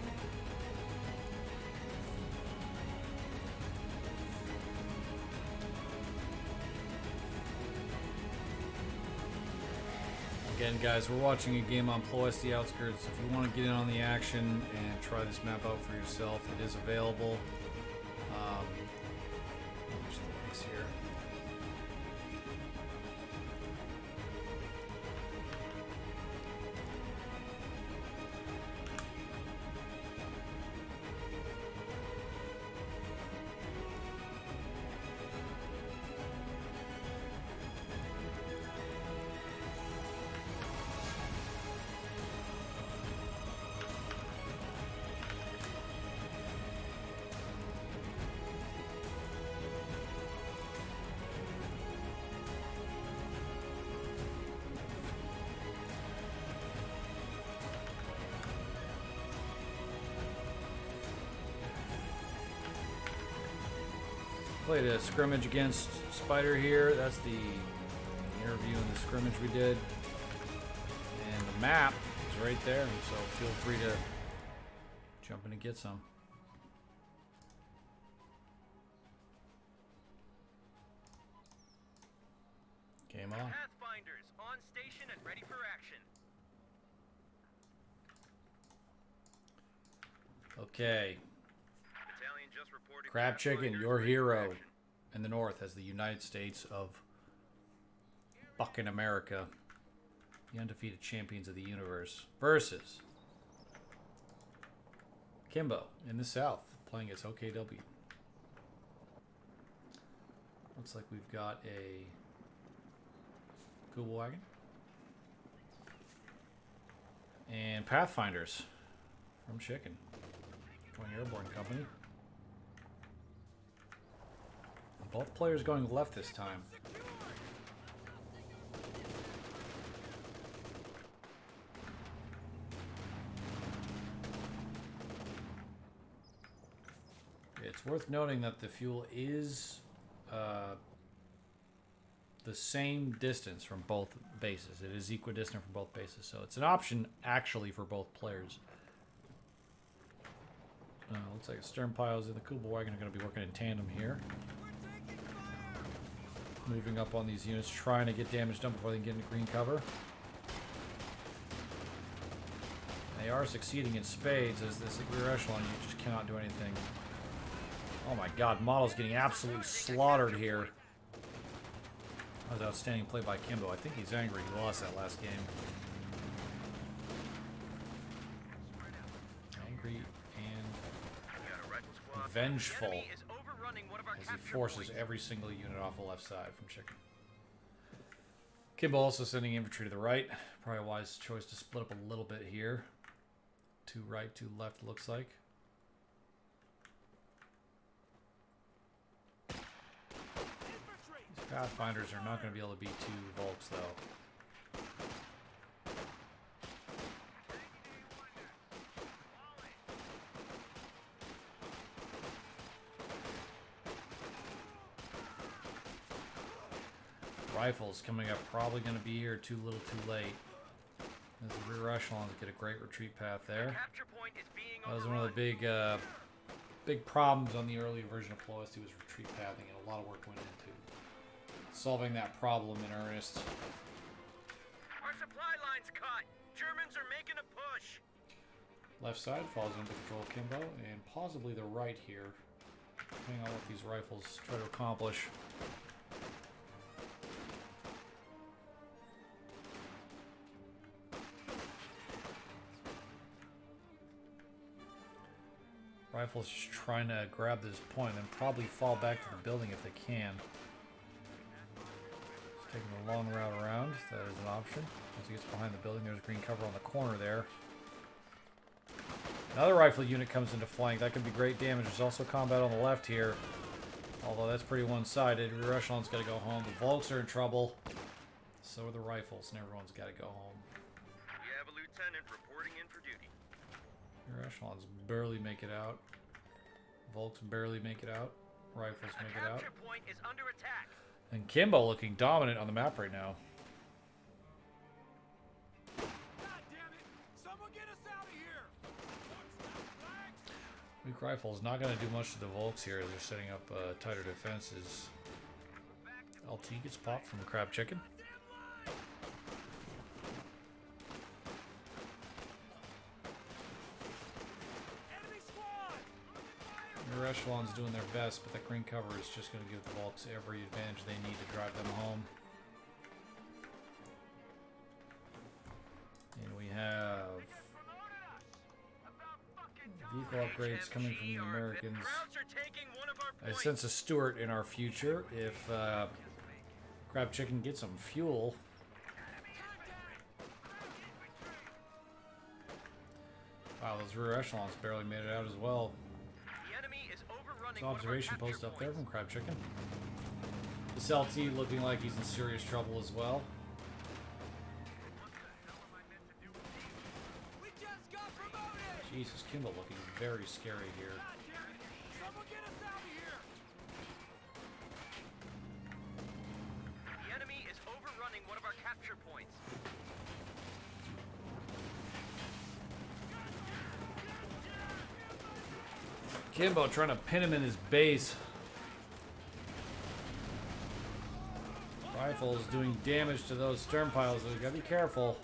Again, guys, we're watching a game on Ploiesti Outskirts. If you want to get in on the action and try this map out for yourself, it is available. There's the links here. Played a scrimmage against Spider here. That's the interview and the scrimmage we did. And the map is right there, so feel free to jump in and get some. Game on. Pathfinders on station and ready for action. Okay. Battalion just reported Crab Chicken, Pathfinders your ready for hero action. in the north as the United States of fucking America. the undefeated champions of the universe, versus Kimbo in the south, playing its OKW. Looks like we've got a Google Wagon and Pathfinders from Chicken, Joint Airborne Company. Both players going left this time. It's worth noting that the fuel is the same distance from both bases. It is equidistant from both bases, so it's an option actually for both players. Looks like Stern Piles and the Kubel Wagon are going to be working in tandem here. Moving up on these units, trying to get damage done before they can get into green cover. They are succeeding in spades as this rear echelon, you just cannot do anything. Oh my god, Model's getting absolutely slaughtered here. That was outstanding play by Kimbo. I think he's angry he lost that last game. Angry and vengeful as he forces every single unit off the left side from Chicken. Kimbo also sending infantry to the right. Probably a wise choice to split up a little bit here. 2 right, 2 left, looks like. These Pathfinders are not going to be able to beat 2 Volks, though. Rifles coming up, probably going to be here too little too late. As the rear echelons get a great retreat path there. That was one of the big problems on the earlier version of Ploiesti was retreat pathing, and a lot of work went into solving that problem in earnest. Our supply line's cut. Germans are making a push. Left side falls under control of Kimbo, and possibly the right here, depending on what these rifles try to accomplish. Rifles just trying to grab this point and probably fall back to the building if they can. Just taking the long route around. That is an option. Once he gets behind the building, there's green cover on the corner there. Another rifle unit comes into flank. That could be great damage. There's also combat on the left here. Although that's pretty one-sided. Rear echelon's got to go home. The Volks are in trouble. So are the rifles, and everyone's got to go home. We have a lieutenant reporting in for duty. Rear echelons barely make it out. Volks barely make it out. Rifles make it out. Capture point is under attack. And Kimbo looking dominant on the map right now. God damn it! Someone get us out of here! Weak Rifle's not going to do much to the Volks here as they're setting up tighter defenses. LT gets popped from the Crab Chicken. Rear echelon's doing their best, but that green cover is just going to give the Volks every advantage they need to drive them home. And we have vehicle upgrades coming from the Americans. I sense a Stuart in our future if Crab Chicken gets some fuel. Wow, those rear echelons barely made it out as well. There's an observation post up there from Crab Chicken. This LT looking like he's in serious trouble as well. Jesus, Kimbo looking very scary here. The enemy is overrunning one of our capture points. Kimbo trying to pin him in his base. Rifles doing damage to those stern piles. We gotta be careful.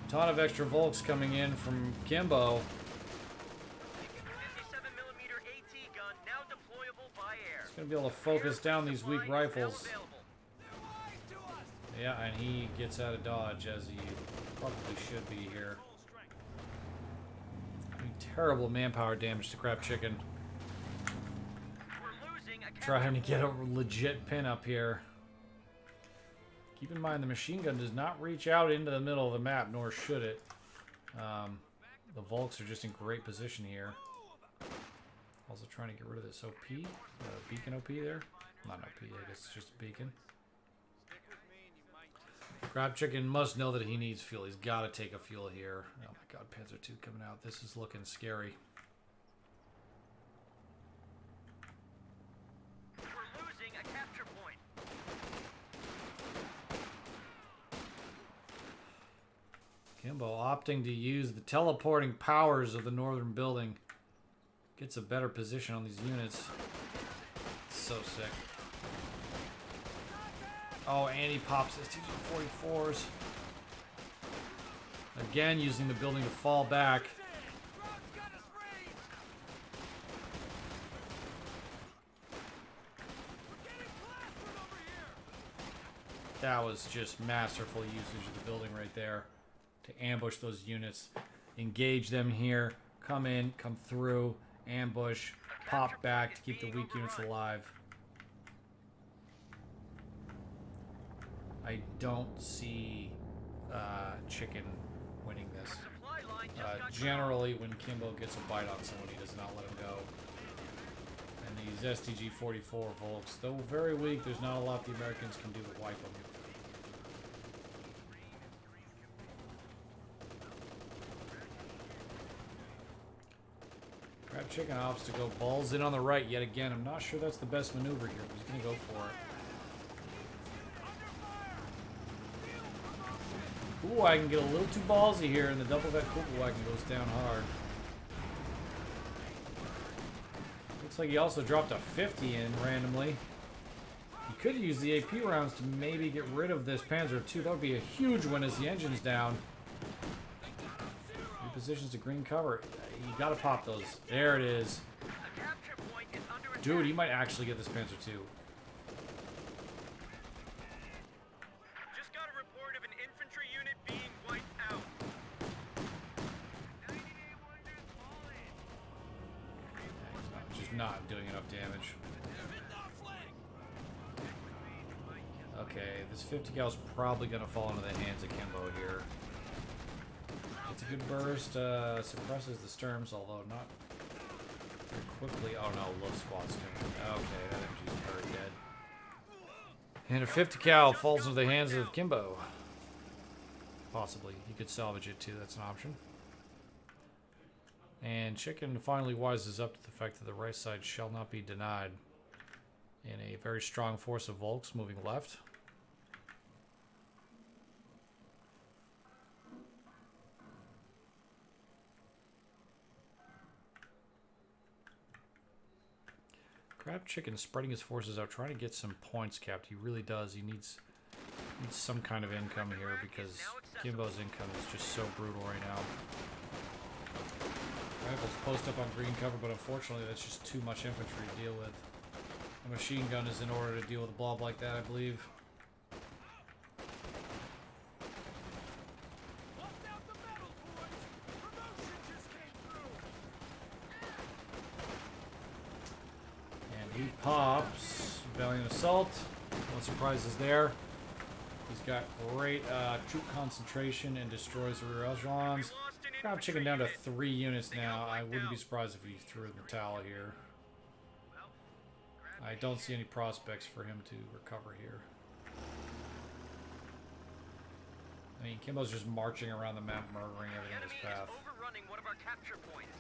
Ton of extra Volks coming in from Kimbo. 57mm AT gun now deployable by air. He's gonna be able to focus down these weak rifles. Yeah, and he gets out of dodge as he probably should be here. Doing terrible manpower damage to Crab Chicken. We're losing a Trying to get a legit pin up here. Keep in mind the machine gun does not reach out into the middle of the map, nor should it. The Volks are just in great position here. Also trying to get rid of this OP. Beacon OP there. Not OP, I guess it's just a beacon. Crab Chicken must know that he needs fuel. He's got to take a fuel here. Oh my god, Panzer II coming out. This is looking scary. We're losing a capture point. Kimbo opting to use the teleporting powers of the northern building. Gets a better position on these units. So sick. Oh, and he pops his TG-44s. Again, using the building to fall back. That was just masterful usage of the building right there to ambush those units. Engage them here. Come in, come through, ambush, pop back to keep the weak units alive. I don't see Chicken winning this. Generally, when Kimbo gets a bite on someone, he does not let him go. And these STG-44 Volks, though very weak, there's not a lot the Americans can do to wipe them. Crab Chicken opts to go balls in on the right yet again. I'm not sure that's the best maneuver here, but he's going to go for it. Kugelwagen get a little too ballsy here, and the double vet Kugelwagen goes down hard. Looks like he also dropped a 50 in randomly. He could use the AP rounds to maybe get rid of this Panzer II. That would be a huge win as the engine's down. Repositions to green cover. You gotta pop those. There it is. Dude, he might actually get this Panzer II. Not doing enough damage. Okay, this 50 cal is probably going to fall into the hands of Kimbo here. It's a good burst, suppresses the Sturms, although not very quickly. Oh no, low squad's coming. Okay, that MG's very dead. And a 50 cal falls into the hands of Kimbo. Possibly. He could salvage it too, that's an option. And Chicken finally wises up to the fact that the right side shall not be denied. In a very strong force of Volks moving left. Crab Chicken spreading his forces out, trying to get some points capped. He really does. He needs some kind of income here because Kimbo's income is just so brutal right now. Rifles post up on green cover, but unfortunately that's just too much infantry to deal with. A machine gun is in order to deal with a blob like that, I believe. And he pops. Valiant Assault. No surprises there. He's got great troop concentration and destroys the rear echelons. Crab Chicken down to 3 units now. I wouldn't be surprised if he threw in the towel here. I don't see any prospects for him to recover here. I mean, Kimbo's just marching around the map, murdering everything in his path. Overrunning one of our capture points.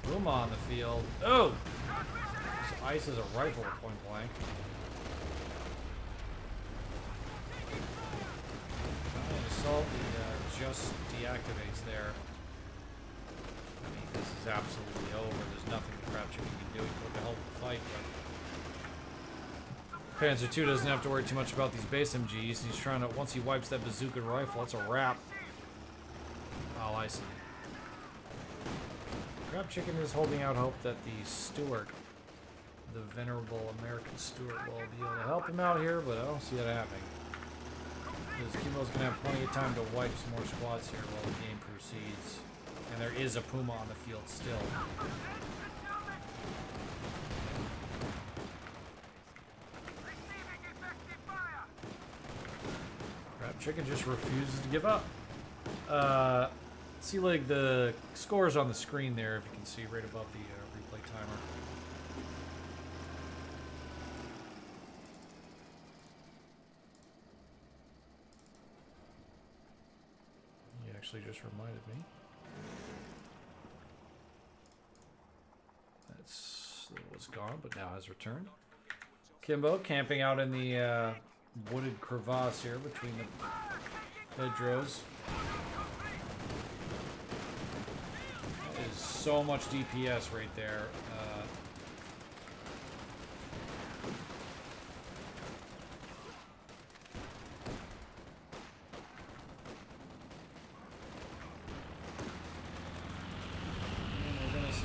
Boom on the field. Oh! So Ice is a rifle at point blank. Assault, he just deactivates there. I mean, this is absolutely over. There's nothing the Crab Chicken can do. He put the hell of a fight, but Panzer II doesn't have to worry too much about these base MGs. He's trying to, once he wipes that bazooka rifle, that's a wrap. Oh, I see. Crab Chicken is holding out hope that the Stuart the venerable American Stewart will be able to help him out here, but I don't see that happening. Because Kimbo's going to have plenty of time to wipe some more squads here while the game proceeds. And there is a Puma on the field still. Crab Chicken just refuses to give up. See, like, the scores on the screen there, if you can see right above the replay timer. He actually just reminded me. That was gone, but now has returned. Kimbo camping out in the wooded crevasse here between the hedgerows. That is so much DPS right there.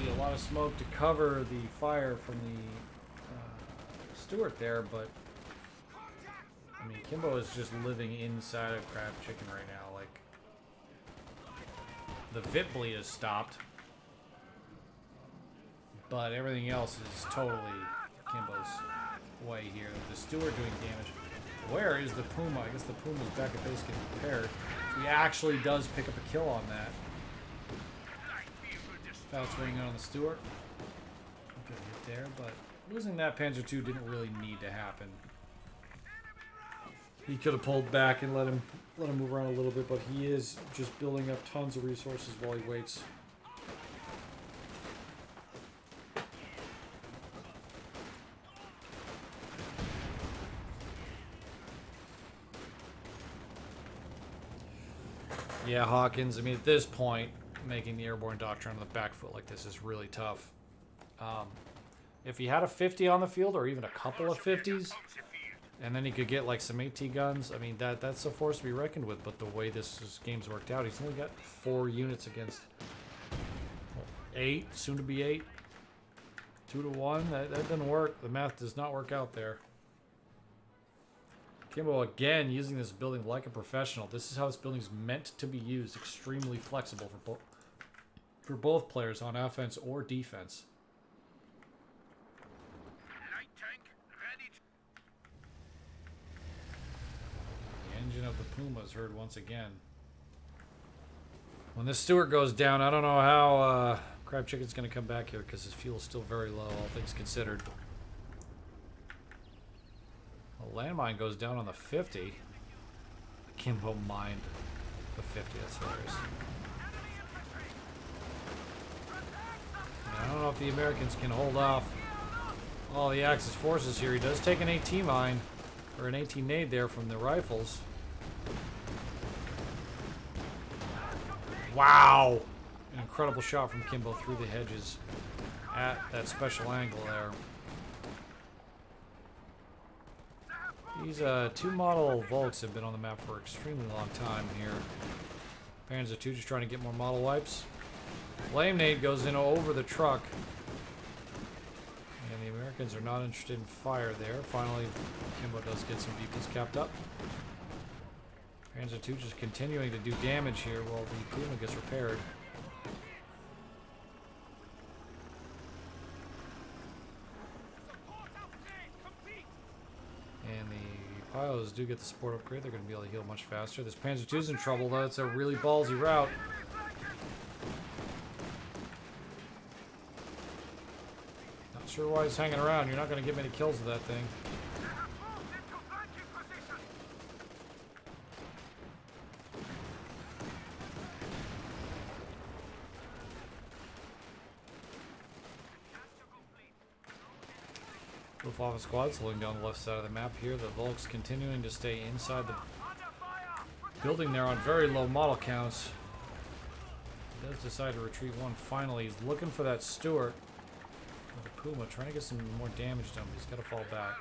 A lot of smoke to cover the fire from the Stewart there, but I mean, Kimbo is just living inside of Crab Chicken right now. Like, the Vit bleed has stopped, but everything else is totally Kimbo's way here. The Stewart doing damage. Where is the Puma? I guess the Puma's back at base getting repaired. So he actually does pick up a kill on that. Foul swinging on the Stewart. Good hit there, but losing that Panzer II didn't really need to happen. He could have pulled back and let him move around a little bit, but he is just building up tons of resources while he waits. Yeah, Hawkins, I mean, at this point, making the airborne doctrine on the back foot like this is really tough. If he had a 50 on the field, or even a couple of 50s, and then he could get like some AT guns, I mean, that's a force to be reckoned with. But the way this game's worked out, he's only got 4 units against 8, soon to be 8. 2 to 1, that doesn't work. The math does not work out there. Kimbo again using this building like a professional. This is how this building is meant to be used. Extremely flexible for both players on offense or defense. Light tank ready. The engine of the Puma is heard once again. When this Stewart goes down, I don't know how Crab Chicken's going to come back here because his fuel is still very low, all things considered. A landmine goes down on the 50. Kimbo mined the 50. That's hilarious. I don't know if the Americans can hold off all the Axis forces here. He does take an AT mine, or an AT nade there from the rifles. Wow! An incredible shot from Kimbo through the hedges at that special angle there. These 2 model Volks have been on the map for an extremely long time here. Panzer II just trying to get more model wipes. Flame nade goes in over the truck. And the Americans are not interested in fire there. Finally, Kimbo does get some vehicles capped up. Panzer II just continuing to do damage here while the Puma gets repaired. And the pilots do get the support upgrade. They're going to be able to heal much faster. This Panzer II's in trouble, though. It's a really ballsy route. Not sure why he's hanging around. You're not going to get many kills with that thing. Luftwaffe squad slowing down the left side of the map here. The Volks continuing to stay inside the building there on very low model counts. He does decide to retreat one finally. He's looking for that Stewart. The Puma trying to get some more damage done, but he's got to fall back.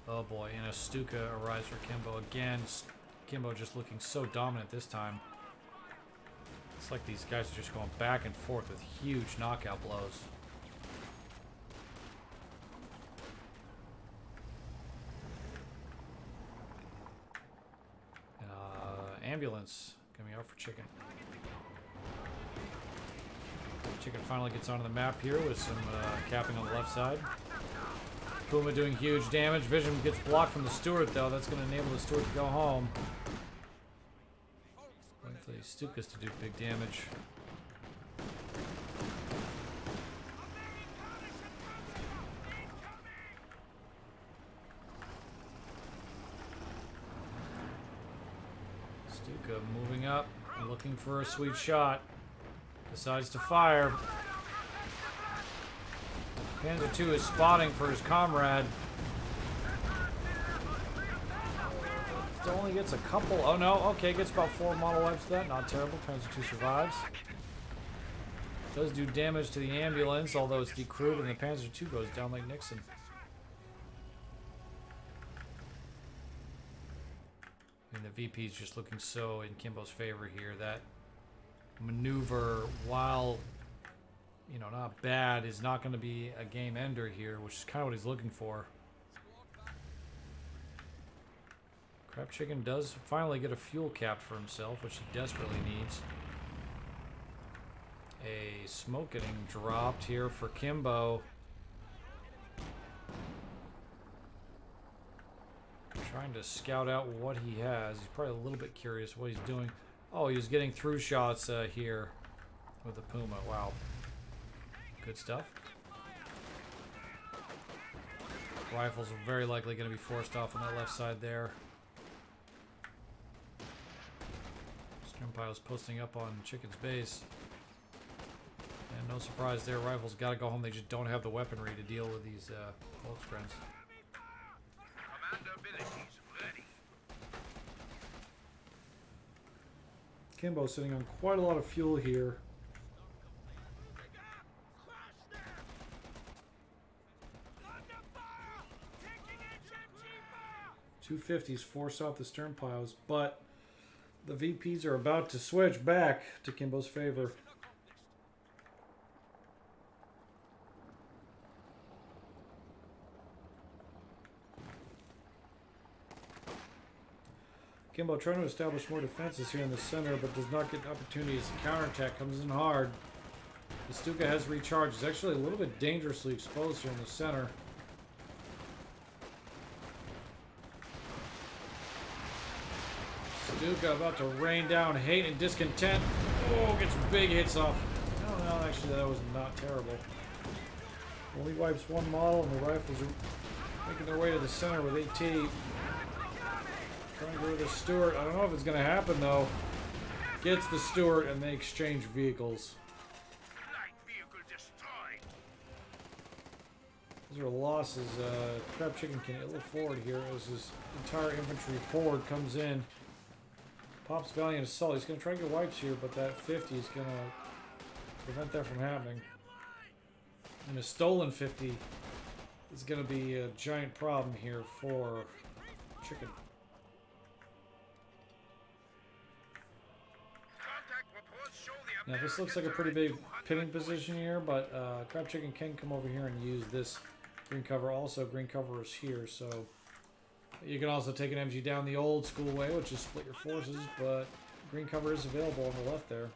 Oh boy, and a Stuka arrives for Kimbo again. Kimbo just looking so dominant this time. It's like these guys are just going back and forth with huge knockout blows. ambulance coming out for Chicken. Chicken finally gets onto the map here with some capping on the left side. Puma doing huge damage. Vision gets blocked from the Stuart though. That's going to enable the Stuart to go home. Hopefully Stukas to do big damage. Stuka moving up, looking for a sweet shot. Decides to fire. Panzer II is spotting for his comrade. Only gets a couple. Oh no, okay, gets about 4 model wipes to that. Not terrible. Panzer II survives. Does do damage to the ambulance, although it's decrewed, and the Panzer II goes down like Nixon. And the VP's just looking so in Kimbo's favor here. That maneuver, while not bad, is not going to be a game ender here, which is kind of what he's looking for. Crab Chicken does finally get a fuel cap for himself, which he desperately needs. A smoke getting dropped here for Kimbo. Trying to scout out what he has. He's probably a little bit curious what he's doing. Oh, he was getting through shots here with the Puma. Wow. Good stuff. Rifles are very likely going to be forced off on that left side there. Sternpile's posting up on Chicken's base. And no surprise there, rifles got to go home. They just don't have the weaponry to deal with these Volksgrens. Kimbo sitting on quite a lot of fuel here. 250s force out the stern piles, but the VPs are about to switch back to Kimbo's favor. Kimbo trying to establish more defenses here in the center, but does not get opportunities. The counterattack comes in hard. The Stuka has recharged. He's actually a little bit dangerously exposed here in the center. Stuka about to rain down hate and discontent. Oh, gets big hits off. No, actually that was not terrible. Only wipes one model, and the rifles are making their way to the center with AT. Trying to go to the Stuart. I don't know if it's going to happen, though. Gets the Stuart, and they exchange vehicles. Those are losses. Crab Chicken can look forward here as his entire infantry horde comes in. Pops Valiant Assault. He's going to try to get wipes here, but that 50 is going to prevent that from happening. And a stolen 50 is going to be a giant problem here for Chicken. Now this looks like a pretty big pinning position here, but Crab Chicken can come over here and use this green cover. Also, green cover is here, so you can also take an MG down the old school way, which is split your forces, but green cover is available on the left there.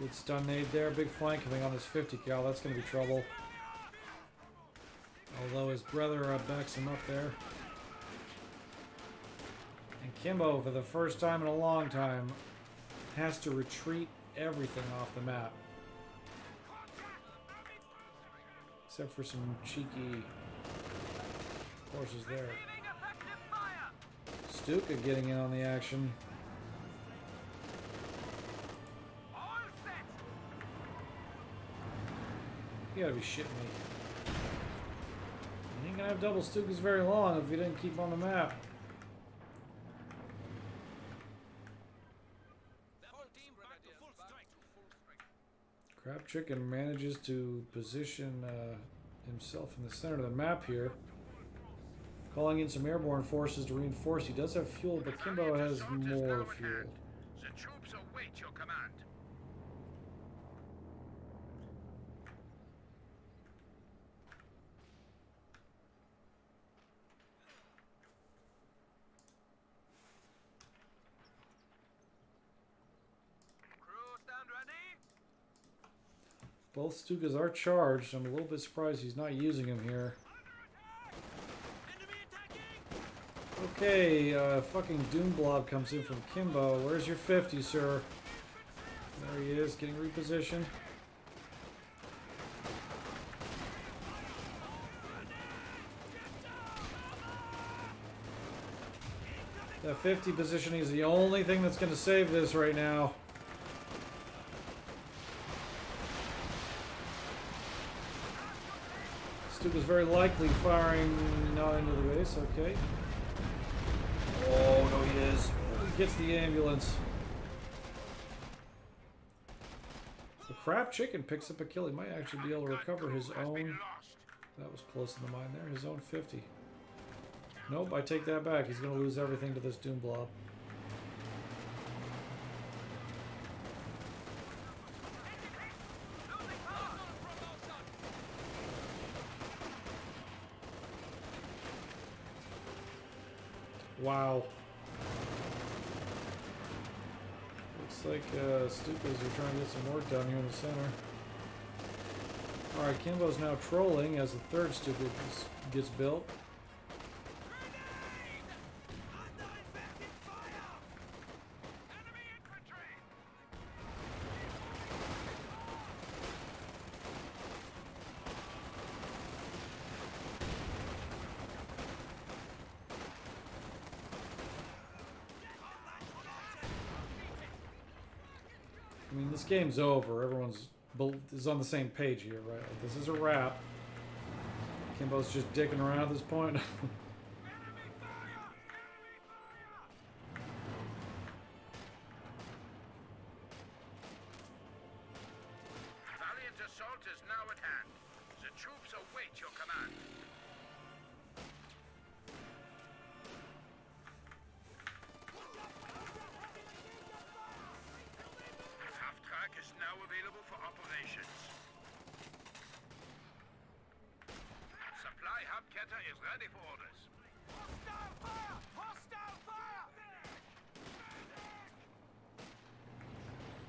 Good stun nade there. Big flank coming on this 50 cal. That's going to be trouble. Although his brother backs him up there. And Kimbo, for the first time in a long time, has to retreat everything off the map. Except for some cheeky horses there. Stuka getting in on the action. You gotta be shitting me. You ain't gonna have double Stukas very long if you didn't keep on the map. Crab Chicken manages to position himself in the center of the map here. Calling in some airborne forces to reinforce. He does have fuel, but Kimbo has more fuel. The troops await your command. Crew stand ready. Both Stukas are charged. I'm a little bit surprised he's not using them here. Enemy attacking. Okay, fucking Doom Blob comes in from Kimbo. Where's your 50, sir? There he is, getting repositioned. That 50 positioning is the only thing that's going to save this right now. Stuka's very likely firing not into the base, okay. Oh, no he is. Oh, he gets the ambulance. The Crab Chicken picks up a kill. He might actually be able to recover his own. That was close in the mine there. His own 50. Nope, I take that back. He's going to lose everything to this Doom Blob. Wow. Looks like Stukas are trying to get some work done here in the center. Alright, Kimbo's now trolling as the third Stuka gets built. I mean, this game's over. Everyone's is on the same page here, right? Like, this is a wrap. Kimbo's just dicking around at this point. Valiant assault is now at hand. The troops await your command. Half-track is now available for operations. Supply hub getter is ready for orders. Hostile fire! Hostile fire!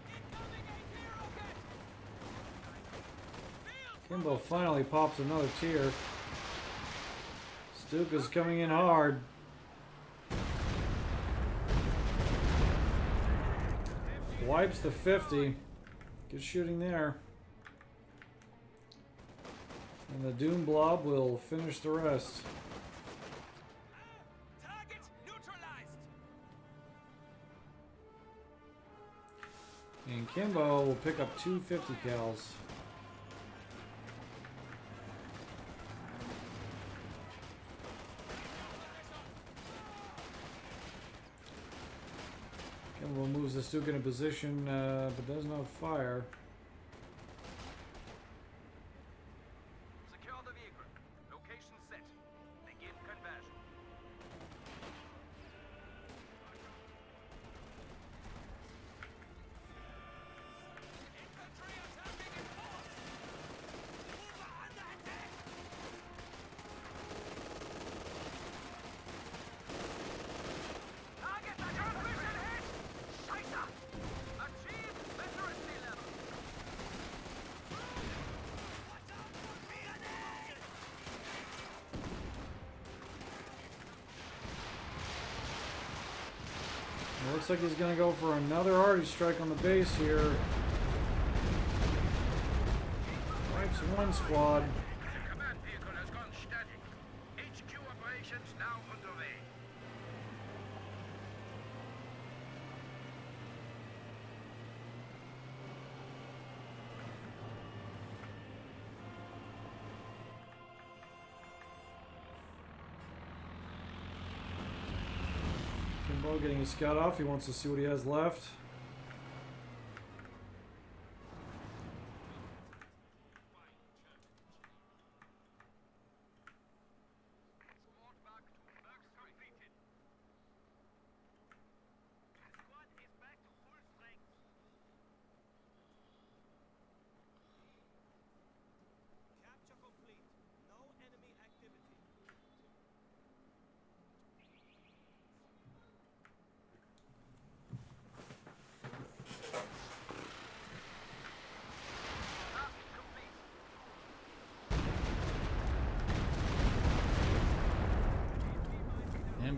Incoming AT rocket! Kimbo finally pops another tier. Stuka's coming in hard. Wipes the 50. Good shooting there. And the Doom Blob will finish the rest. Target neutralized! And Kimbo will pick up 250 cals. Kimbo moves the Stuka in position, but does not fire. Secure the vehicle. Location set. Begin conversion. Infantry attacking in force! Over under attack! Target transmission hit! Scheiße! Achieve literacy level! Watch out for grenades! It looks like he's going to go for another arty strike on the base here. Wipes one squad. The command vehicle has gone static. HQ operations now underway. Kimbo getting his scout off. He wants to see what he has left.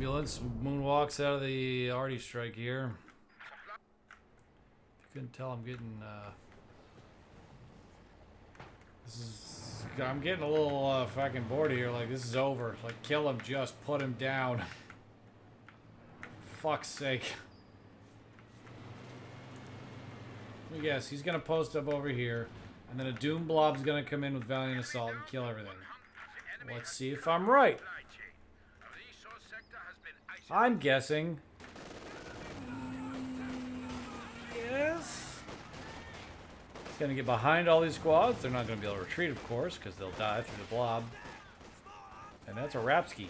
Ambulance moonwalks out of the arty strike here. You couldn't tell, I'm getting I'm getting a little fucking bored here. Like, this is over. Like, kill him, just put him down. Fuck's sake. Let me guess, he's gonna post up over here, and then a Doom Blob's gonna come in with Valiant Assault and kill everything. Let's see if I'm right. I'm guessing. Yes. He's gonna get behind all these squads. They're not gonna be able to retreat, of course, because they'll die through the blob. And that's a Rapsky.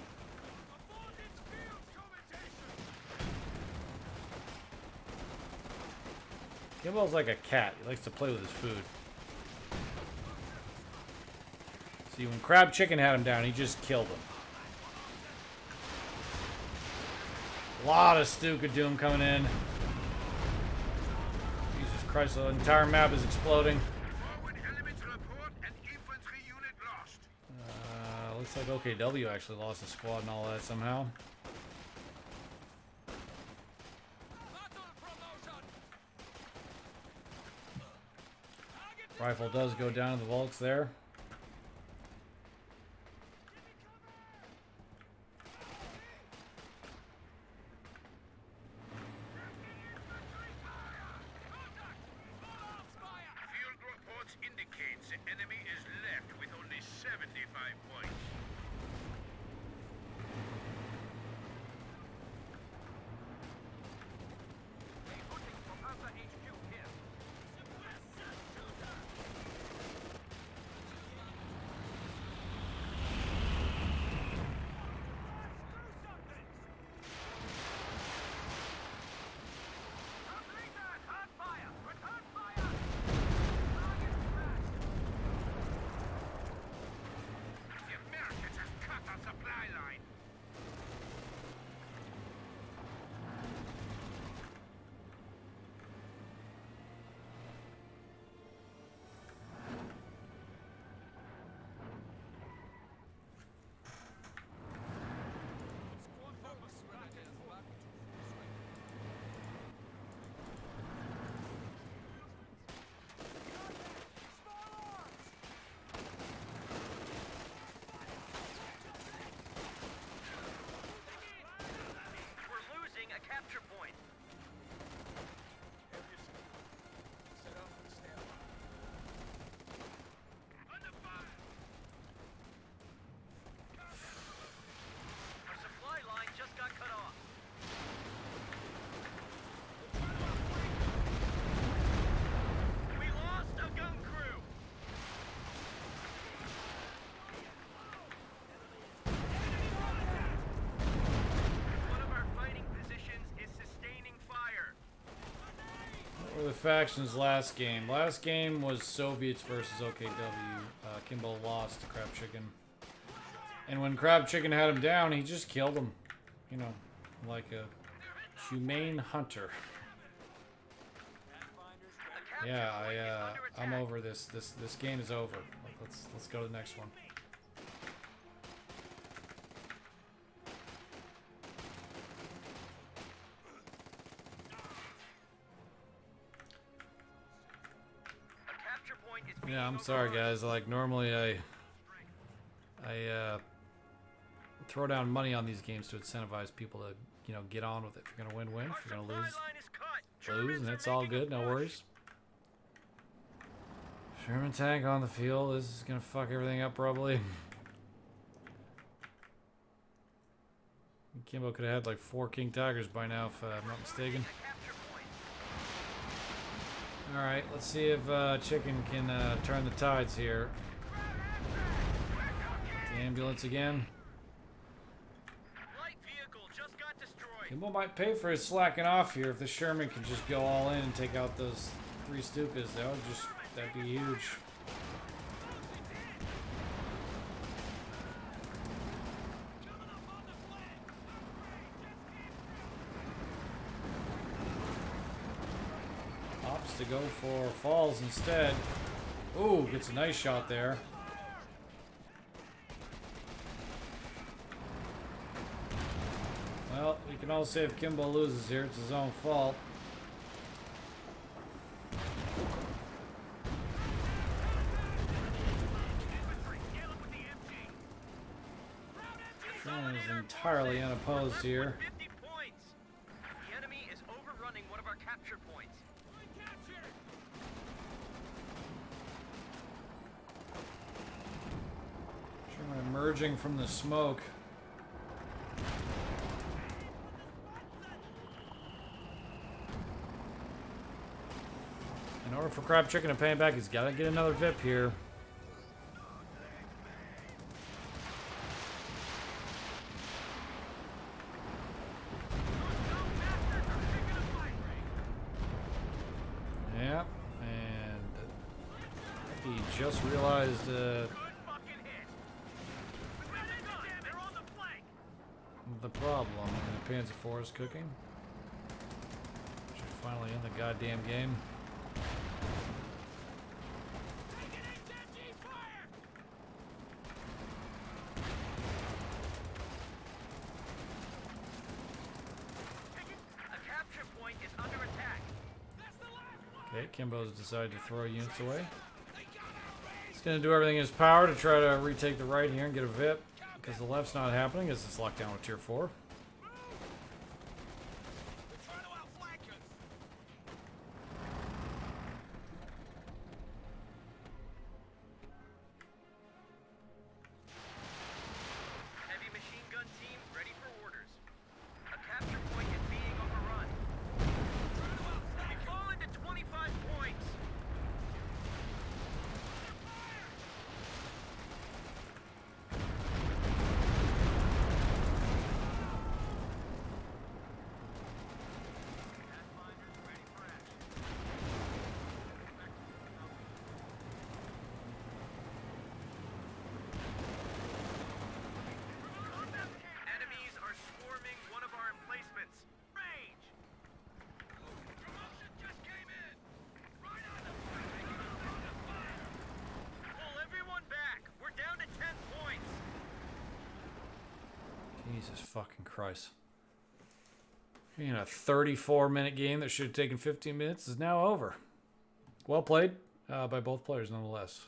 Kimbo's like a cat. He likes to play with his food. See, when Crab Chicken had him down, he just killed him. A lot of Stuka Doom coming in. Jesus Christ, the entire map is exploding. Looks like OKW actually lost a squad and all that somehow. Rifle does go down to the vaults there. The factions last game. Last game was Soviets versus OKW. Kimbo lost to Crab Chicken. And when Crab Chicken had him down, he just killed him. You know, like a humane hunter. Yeah, I'm over this. This game is over. Let's go to the next one. Yeah, I'm sorry guys, like normally I throw down money on these games to incentivize people to, you know, get on with it. If you're gonna win, if you're gonna lose, and that's all good, no worries. Sherman tank on the field, this is gonna fuck everything up probably. Kimbo could have had like 4 King Tigers by now if I'm not mistaken. Alright, let's see if Chicken can turn the tides here. The ambulance again. Kimbo might pay for his slacking off here if the Sherman can just go all in and take out those 3 Stukas. That'd be huge. To go for falls instead. Ooh, gets a nice shot there. I'll say if Kimbo loses here, it's his own fault. Trina is entirely unopposed here. 50 points. The enemy is overrunning one of our capture points. Trina emerging from the smoke. In order for Crab Chicken to pay him back, he's got to get another VIP here. Yeah, and he just realized the problem in the Panzer IV is cooking. She's finally in the goddamn game. Okay, Kimbo's decided to throw units away. He's going to do everything in his power to try to retake the right here and get a VIP. Because the left's not happening as it's locked down with Tier 4. Heavy machine gun team ready for orders. A capture point is being overrun. We've fallen to 25 points. Enemies are swarming one of our emplacements. Range! Promotion just came in! Right on the fire! Pull everyone back! We're down to 10 points! Jesus fucking Christ. In a 34-minute game that should have taken 15 minutes is now over. Well played by both players nonetheless.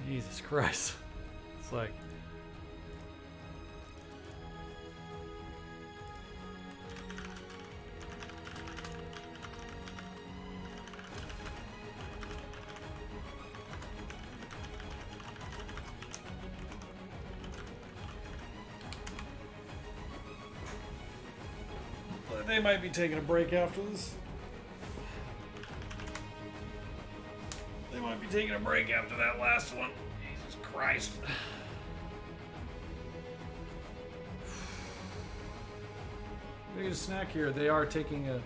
Jesus Christ. It's like... They might be taking a break after this. They might be taking a break after that last one. Jesus Christ. We're gonna snack here. They are taking a...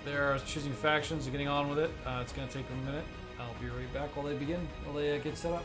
They are choosing factions and getting on with it. It's gonna take a minute. I'll be right back while they begin, while they get set up.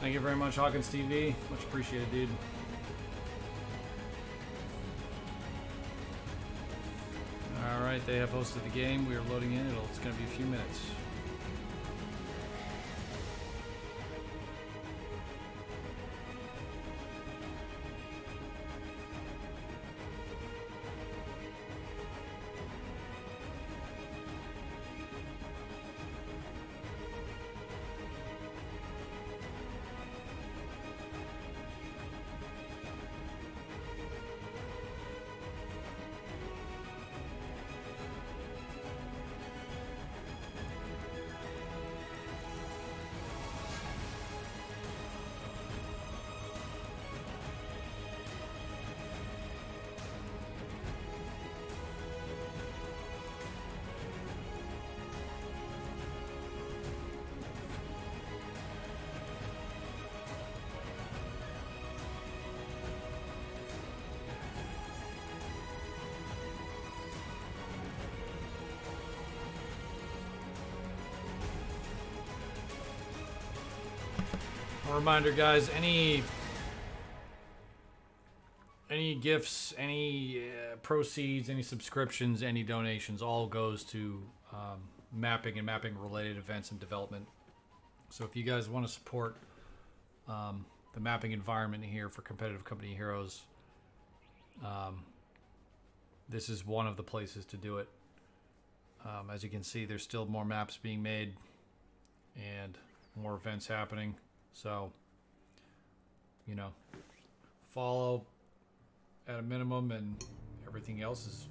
Thank you very much, Hawkins TV. Much appreciated, dude. All right, they have hosted the game. We are loading in. It's going to be a few minutes. A reminder, guys, any gifts, any proceeds, any subscriptions, any donations, all goes to mapping and mapping related events and development. So if you guys want to support the mapping environment here for competitive company heroes, this is one of the places to do it. As you can see, there's still more maps being made and more events happening. So, you know, follow at a minimum, and everything else is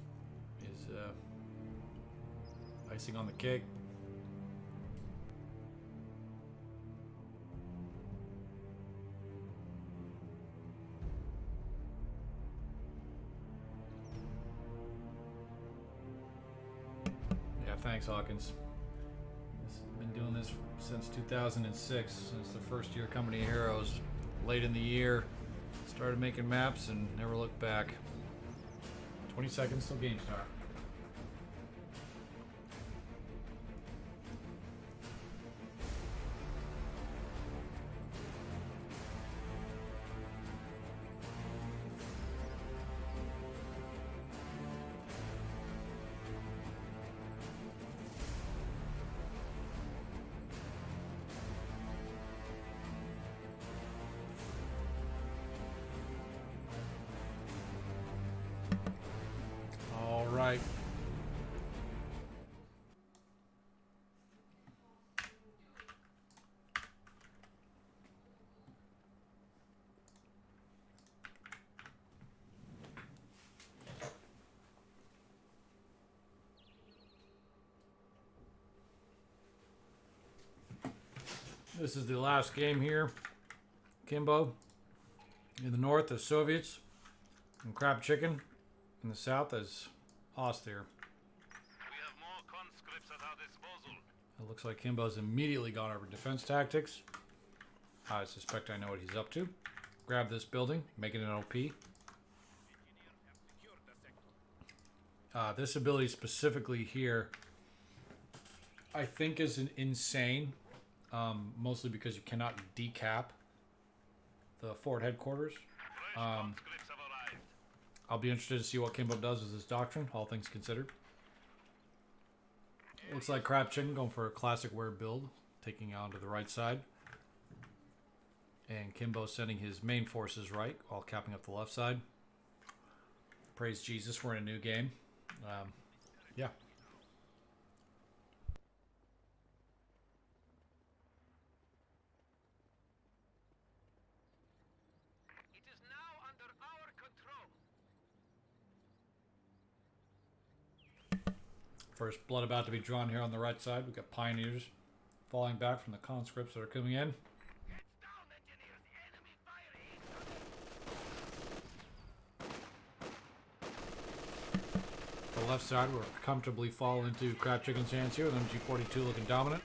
icing on the cake. Yeah, thanks, Hawkins. Been doing this since 2006, since the first year Company of Heroes. Late in the year, started making maps and never looked back. 20 seconds till game start. Right. This is the last game here. Kimbo. In the north, the Soviets. And Crab Chicken. In the south, is Austere. We have more conscripts at our disposal. It looks like Kimbo's immediately gone over defense tactics. I suspect I know what he's up to. Grab this building, make it an OP. This ability specifically here, I think is an insane. Mostly because you cannot decap the forward headquarters. Conscripts have arrived. I'll be interested to see what Kimbo does with this doctrine, all things considered. Looks like Crab Chicken going for a classic wear build, taking on to the right side. And Kimbo sending his main forces right while capping up the left side. Praise Jesus, we're in a new game. Yeah. It is now under our control. First blood about to be drawn here on the right side. We've got Pioneers falling back from the conscripts that are coming in. Heads down, engineers. Enemy fire incoming. The left side, we're comfortably fall into Crab Chicken's hands here with MG42 looking dominant.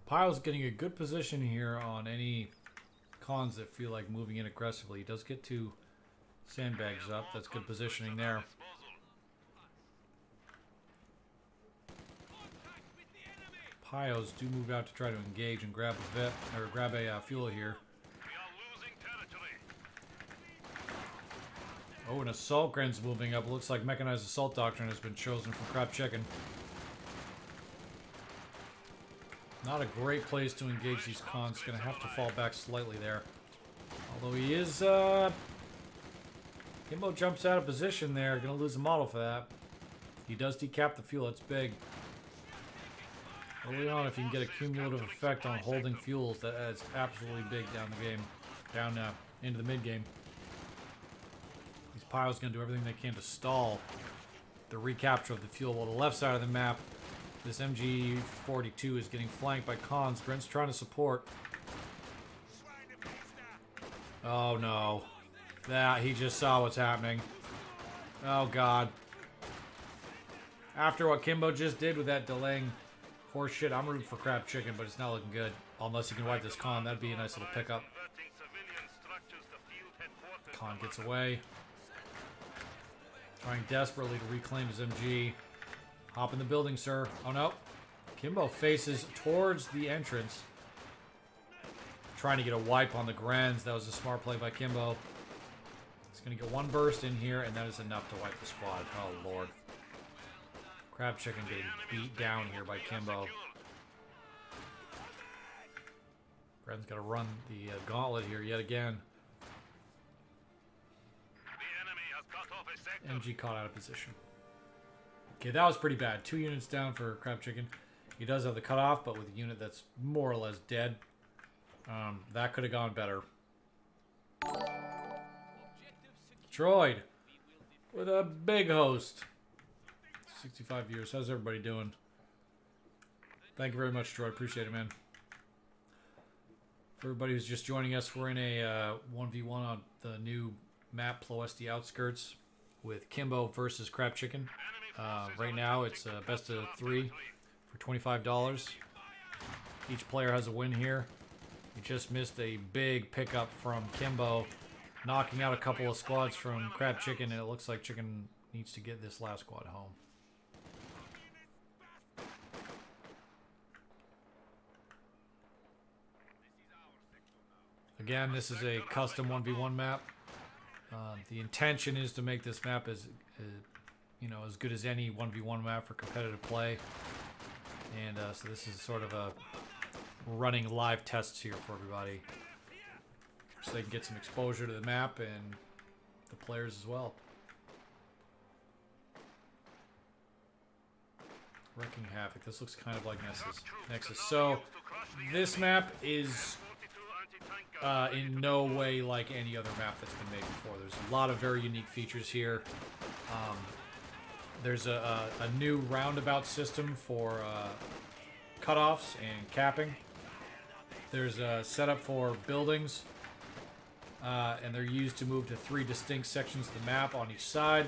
Pyle's getting a good position here on any cons that feel like moving in aggressively. He does get 2 sandbags up. That's good positioning there. Pios do move out to try to engage and grab a vet or grab a fuel here. Oh, an assault gren's moving up. Looks like mechanized assault doctrine has been chosen for crab chicken. Not a great place to engage these cons. Gonna have to fall back slightly there. Although he is, Kimbo jumps out of position there. Gonna lose a model for that. He does decap the fuel. That's big. Early on, if you can get a cumulative effect on holding fuels, that is absolutely big down the game. Down into the mid-game. These piles gonna do everything they can to stall the recapture of the fuel. While the left side of the map, this MG42 is getting flanked by cons. Brent's trying to support. Oh no. That, he just saw what's happening. Oh god. After what Kimbo just did with that delaying horse shit, I'm rooting for crab chicken, but it's not looking good. Unless he can wipe this con, that'd be a nice little pickup. Con gets away. Trying desperately to reclaim his MG. Hop in the building, sir. Oh no. Kimbo faces towards the entrance. Trying to get a wipe on the Grens. That was a smart play by Kimbo. He's going to get 1 burst in here, and that is enough to wipe the squad. Oh lord. Crab chicken getting beat down here by Kimbo. Gren's got to run the gauntlet here yet again. MG caught out of position. Okay, that was pretty bad. 2 units down for crab chicken. He does have the cutoff, but with a unit that's more or less dead. That could have gone better. Troyd with a big host. 65 years. How's everybody doing? Thank you very much, Troy. Appreciate it, man. For everybody who's just joining us, we're in a 1v1 on the new map, Ploiesti Outskirts, with Kimbo versus Crab Chicken. Right now, it's best of 3 for $25. Each player has a win here. We just missed a big pickup from Kimbo, knocking out a couple of squads from Crab Chicken, and it looks like Chicken needs to get this last squad home. Again, this is a custom 1v1 map. The intention is to make this map as good as any 1v1 map for competitive play. And so this is sort of a running live tests here for everybody, so they can get some exposure to the map and the players as well. Wrecking Havoc. This looks kind of like Nexus. So this map is in no way like any other map that's been made before. There's a lot of very unique features here. There's a new roundabout system for cutoffs and capping. There's a setup for buildings, and they're used to move to 3 distinct sections of the map on each side.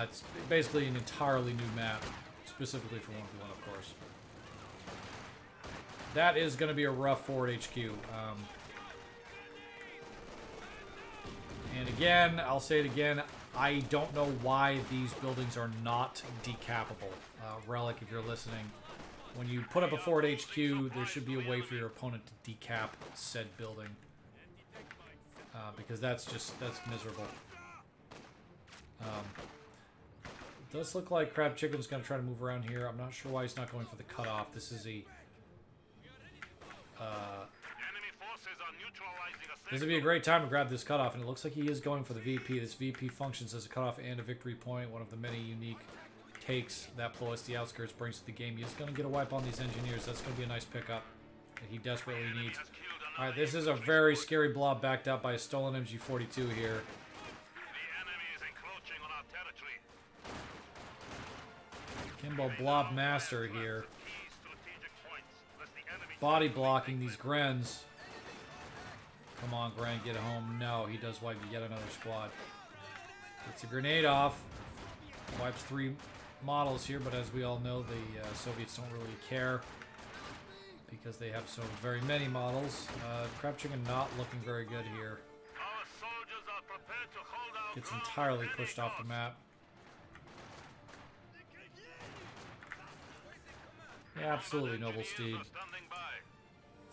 It's basically an entirely new map, specifically for 1v1, of course. That is going to be a rough forward HQ. And again, I'll say it again, I don't know why these buildings are not decappable. Relic, if you're listening, when you put up a forward HQ, there should be a way for your opponent to decap said building. Because that's miserable. It does look like Crab Chicken's going to try to move around here. I'm not sure why he's not going for the cutoff. This is a... this would be a great time to grab this cutoff, and it looks like he is going for the VP. This VP functions as a cutoff and a victory point, one of the many unique takes that Ploiesti Outskirts brings to the game. He's going to get a wipe on these engineers. That's going to be a nice pickup that he desperately needs. Alright, this is a very scary blob backed up by a stolen MG42 here. Kimbo Blob Master here. Body blocking these Grens. Come on, Gren, get home. No, he does wipe yet another squad. Gets a grenade off. Wipes 3 models here, but as we all know, the Soviets don't really care. because they have so very many models. Crab Chicken not looking very good here. Our soldiers are prepared to hold our Gets ground entirely at any pushed off the cost. map. Yeah, absolutely, Noble Steed. Engineers are standing by.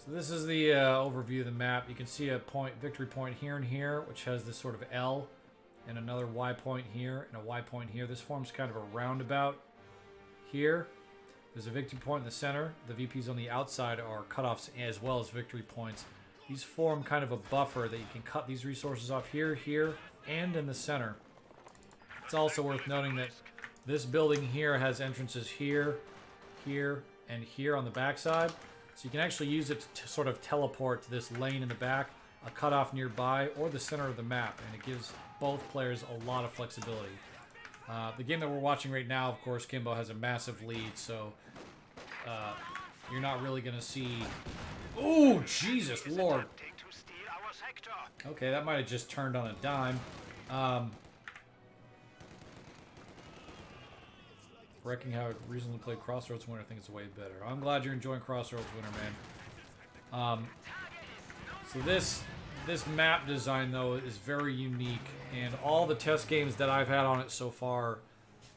So this is the overview of the map. You can see a victory point here and here, which has this sort of L, and another Y point here, and a Y point here. This forms kind of a roundabout here. There's a victory point in the center. The VPs on the outside are cutoffs as well as victory points. These form kind of a buffer that you can cut these resources off here, here, and in the center. It's also worth noting that this building here has entrances here, here, and here on the backside. So you can actually use it to sort of teleport to this lane in the back, a cutoff nearby, or the center of the map, and it gives both players a lot of flexibility. The game that we're watching right now, of course, Kimbo has a massive lead, so you're not really going to see... Oh, Jesus Lord! Attempting to steal our sector. Okay, that might have just turned on a dime. Wrecking how I recently played Crossroads Winter, I think it's way better. I'm glad you're enjoying Crossroads Winter, man. So this map design, though, is very unique, and all the test games that I've had on it so far,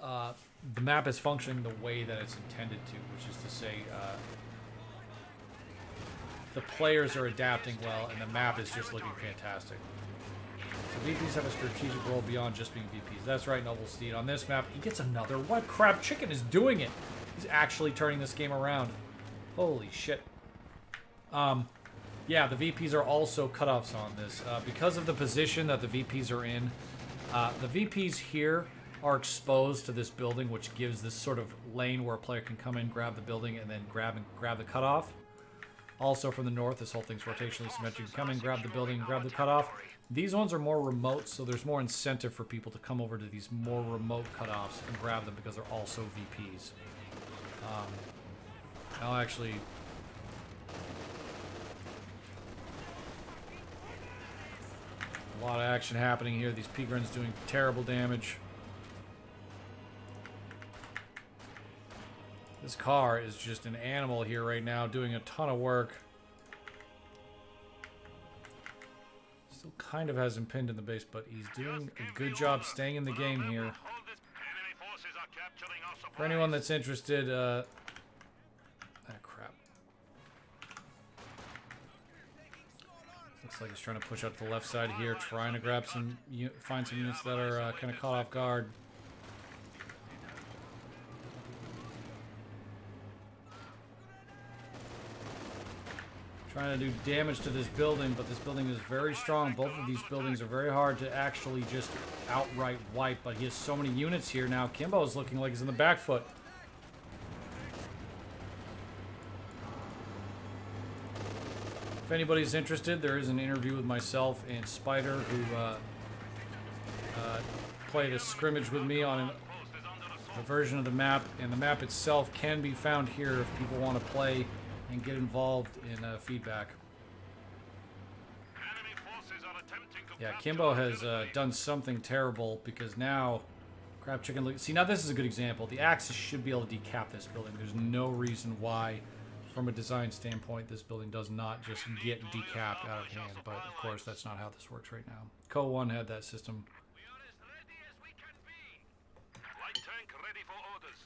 the map is functioning the way that it's intended to, which is to say, the players are adapting well, and the map is just looking fantastic. So VPs have a strategic role beyond just being VPs. That's right, Noble Steed. On this map, he gets another. What? Crab Chicken is doing it. He's actually turning this game around. Holy shit. Yeah, the VPs are also cutoffs on this. Because of the position that the VPs are in, the VPs here are exposed to this building, which gives this sort of lane where a player can come in, grab the building, and then grab the cutoff. Also from the north, this whole thing's rotationally symmetric. Come in, grab the building, grab the cutoff. These ones are more remote, so there's more incentive for people to come over to these more remote cutoffs and grab them because they're also VPs. I'll actually... A lot of action happening here. These P-Grun's doing terrible damage. This car is just an animal here right now, doing a ton of work. Still kind of has him pinned in the base, but he's doing a good job staying in the game here. Enemy forces are capturing our For anyone that's interested, ah, crap. Looks like he's trying to push out to the left side here, trying to grab some, find some units that are kind of caught off guard. Trying to do damage to this building, but this building is very strong. Both of these buildings are very hard to actually just outright wipe, but he has so many units here now. Kimbo is looking like he's in the back foot. If anybody's interested, there is an interview with myself and Spider, who played a scrimmage with me on a version of the map, and the map itself can be found here if people want to play and get involved in feedback. Yeah, Kimbo has done something terrible because now Crab Chicken... See, now this is a good example. The Axis should be able to decap this building. There's no reason why, from a design standpoint, this building does not just get decapped out of hand. But, of course, that's not how this works right now. Co 1 had that system. We are as ready as we can be. light tank ready for orders.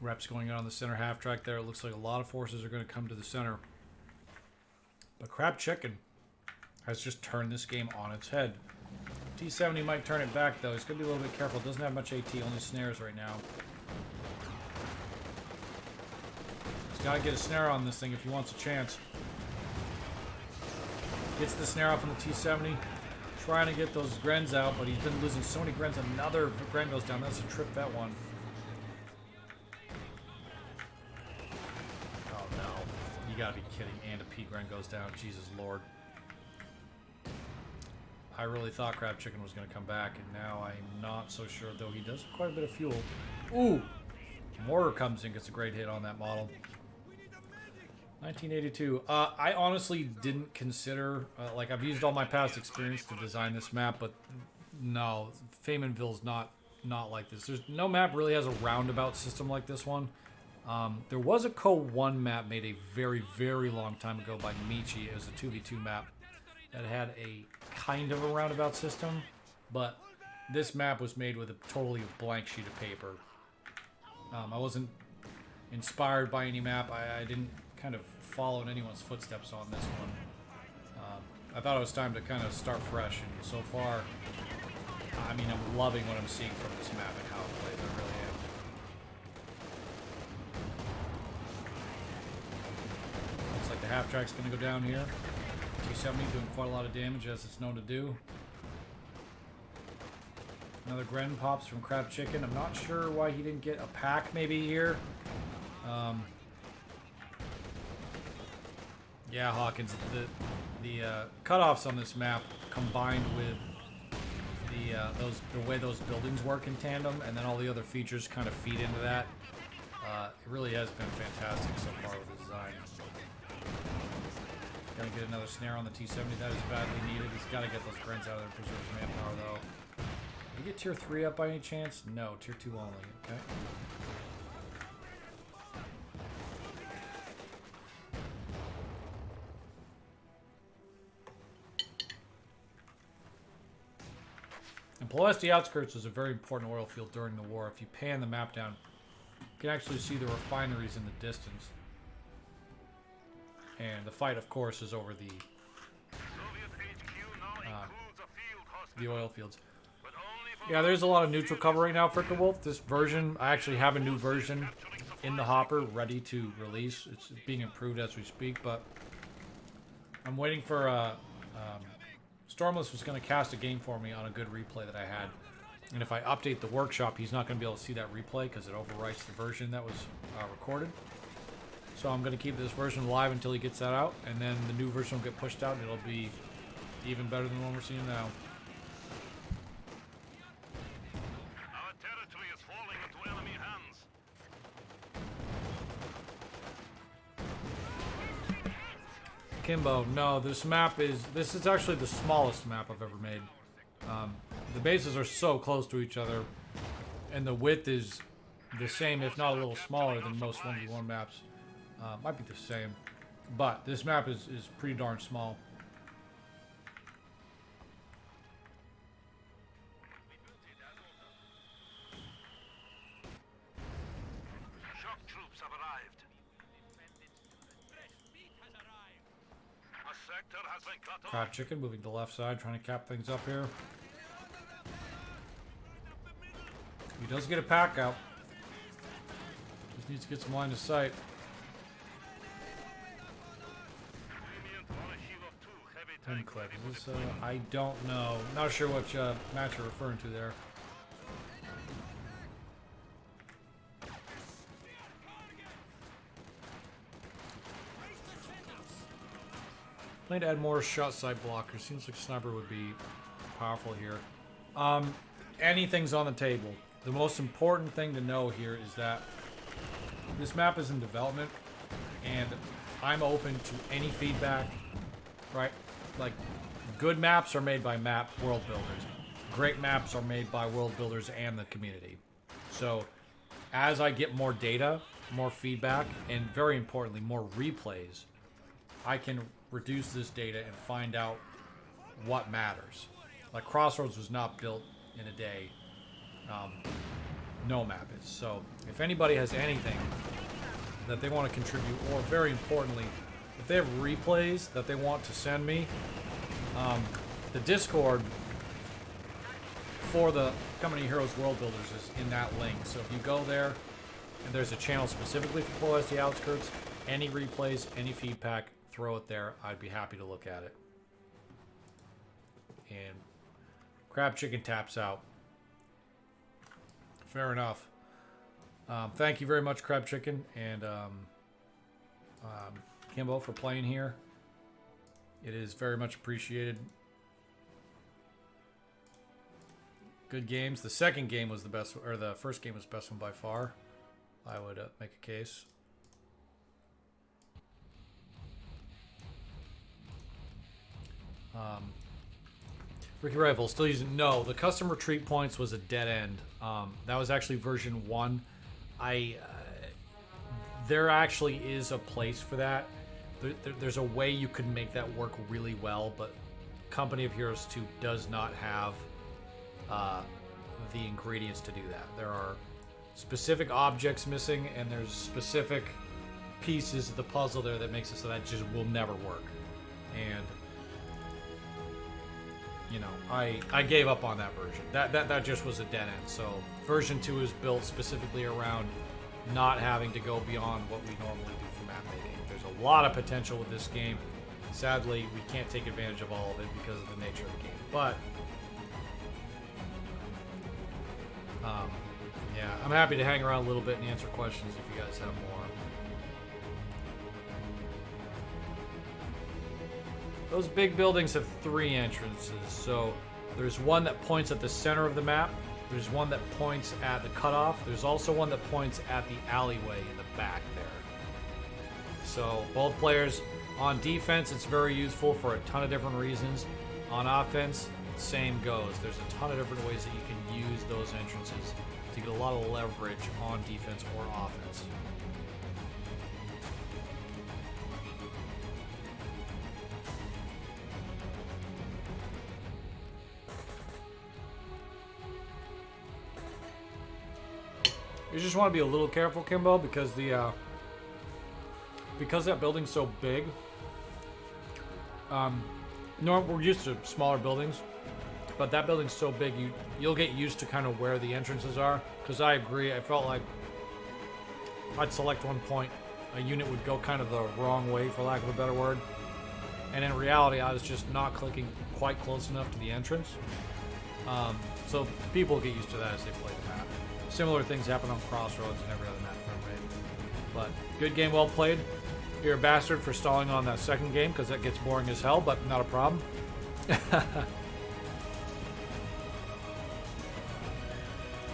Reps going on the center half track there. It looks like a lot of forces are going to come to the center. But Crab Chicken has just turned this game on its head. T-70 might turn it back, though. He's going to be a little bit careful. Doesn't have much AT, only snares right now. He's got to get a snare on this thing if he wants a chance. Gets the snare off on the T-70. Trying to get those Grens out, but he's been losing so many Grens. Another Gren goes down. That's a trip, that one. You gotta be kidding. And a P-Gren goes down. Jesus Lord. I really thought Crab Chicken was gonna come back, and now I'm not so sure, though he does have quite a bit of fuel. Ooh! Mortar comes in, gets a great hit on that model. 1982. I honestly didn't consider, like, I've used all my past experience to design this map, but no, Feynmanville's not not like this. There's no map really has a roundabout system like this one. There was a Co 1 map made a very, very long time ago by Michi. It was a 2v2 map that had a kind of a roundabout system, but this map was made with a totally blank sheet of paper. I wasn't inspired by any map. I didn't kind of follow in anyone's footsteps on this one. I thought it was time to kind of start fresh, and so far, I mean, I'm loving what I'm seeing from this map and how it plays. I really am. Looks like the half track's going to go down here. T70 doing quite a lot of damage, as it's known to do. Another Gren pops from Crab Chicken. I'm not sure why he didn't get a pack maybe here. Yeah, Hawkins, the cutoffs on this map combined with the way those buildings work in tandem, and then all the other features kind of feed into that. It really has been fantastic so far with the design. Gonna get another snare on the T70. That is badly needed. He's got to get those Grens out of there to preserve manpower, though. Did we get tier 3 up by any chance? No, tier 2 only. Okay. And Ploiesti Outskirts is a very important oil field during the war. If you pan the map down, you can actually see the refineries in the distance. And the fight, of course, is over the oil fields. Yeah, there's a lot of neutral cover right now, Fricker Wolf. This version, I actually have a new version in the hopper ready to release. It's being improved as we speak, but I'm waiting for Stormless was going to cast a game for me on a good replay that I had. And if I update the workshop, he's not going to be able to see that replay because it overwrites the version that was recorded. So I'm going to keep this version live until he gets that out, and then the new version will get pushed out, and it'll be even better than the one we're seeing now. Our territory is falling into enemy hands. Kimbo, no, this is actually the smallest map I've ever made. The bases are so close to each other, and the width is the same, if not a little smaller than most 1v1 maps. Might be the same, but this map is pretty darn small. Shock troops have arrived. A sector has been cut off. Crab Chicken moving to the left side, trying to cap things up here. He does get a pack out. Just needs to get some line of sight. Pen clip. Is this, I don't know. Not sure which match you're referring to there. Plan to add more shot side blockers. Seems like sniper would be powerful here. Anything's on the table. The most important thing to know here is that this map is in development, and I'm open to any feedback. Right? Like, good maps are made by map world builders. Great maps are made by world builders and the community. So, as I get more data, more feedback, and very importantly, more replays, I can reduce this data and find out what matters. Like, Crossroads was not built in a day. No map is. So, if anybody has anything that they want to contribute, or very importantly, if they have replays that they want to send me, the Discord for the Company Heroes World Builders is in that link. So if you go there, and there's a channel specifically for Ploiesti Outskirts, any replays, any feedback, throw it there. I'd be happy to look at it. And Crab Chicken taps out. Fair enough. Thank you very much, Crab Chicken, and Kimbo, for playing here. It is very much appreciated. Good games. The second game was the best, or the first game was the best one by far. I would make a case. Ricky Rifle still using no. The custom retreat points was a dead end. That was actually version 1. There actually is a place for that. There's a way you can make that work really well, but Company of Heroes 2 does not have the ingredients to do that. There are specific objects missing, and there's specific pieces of the puzzle there that makes it so that just will never work. And you know, I gave up on that version. That just was a dead end. So version 2 is built specifically around not having to go beyond what we normally do for map making. There's a lot of potential with this game. Sadly, we can't take advantage of all of it because of the nature of the game. But yeah, I'm happy to hang around a little bit and answer questions if you guys have more. Those big buildings have 3 entrances. So there's one that points at the center of the map. There's one that points at the cutoff. There's also one that points at the alleyway in the back there. So both players, on defense, it's very useful for a ton of different reasons. On offense, same goes. There's a ton of different ways that you can use those entrances to get a lot of leverage on defense or offense. You just want to be a little careful, Kimbo, because because that building's so big. We're used to smaller buildings, but that building's so big, you'll get used to kind of where the entrances are. Because I agree, I felt like I'd select one point, a unit would go kind of the wrong way, for lack of a better word, and in reality, I was just not clicking quite close enough to the entrance. So people get used to that as they play the map. Similar things happen on Crossroads and every other map I've made. But good game, well played. You're a bastard for stalling on that second game because that gets boring as hell, but not a problem.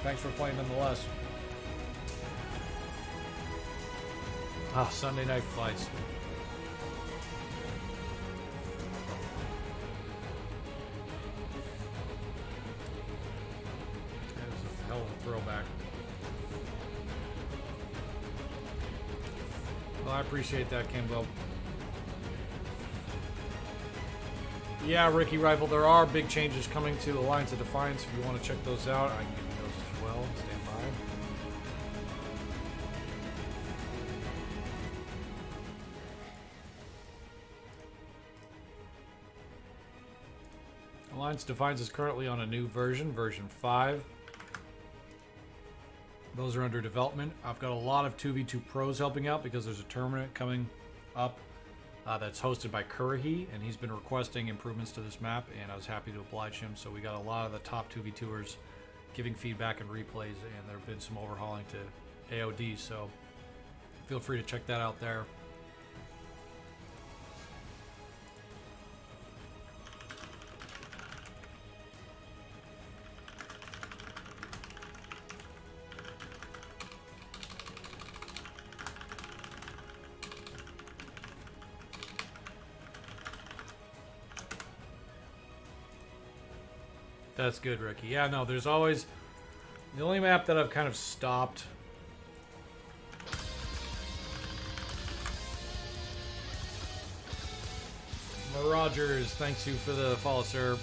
Thanks for playing nonetheless. Sunday night fights. That was a hell of a throwback. Well, I appreciate that, Kimbo. Yeah, Ricky Rifle, there are big changes coming to Alliance of Defiance. If you want to check those out, I can give you those as well. Stand by. Alliance of Defiance is currently on a new version, version 5. Those are under development. I've got a lot of 2v2 pros helping out because there's a tournament coming up that's hosted by Kurihi, and he's been requesting improvements to this map, and I was happy to oblige him. So we got a lot of the top 2v2ers giving feedback and replays, and there have been some overhauling to AOD, so feel free to check that out there. That's good, Ricky. Yeah, no, there's always... The only map that I've kind of stopped... Rogers, thanks you for the follow, sir.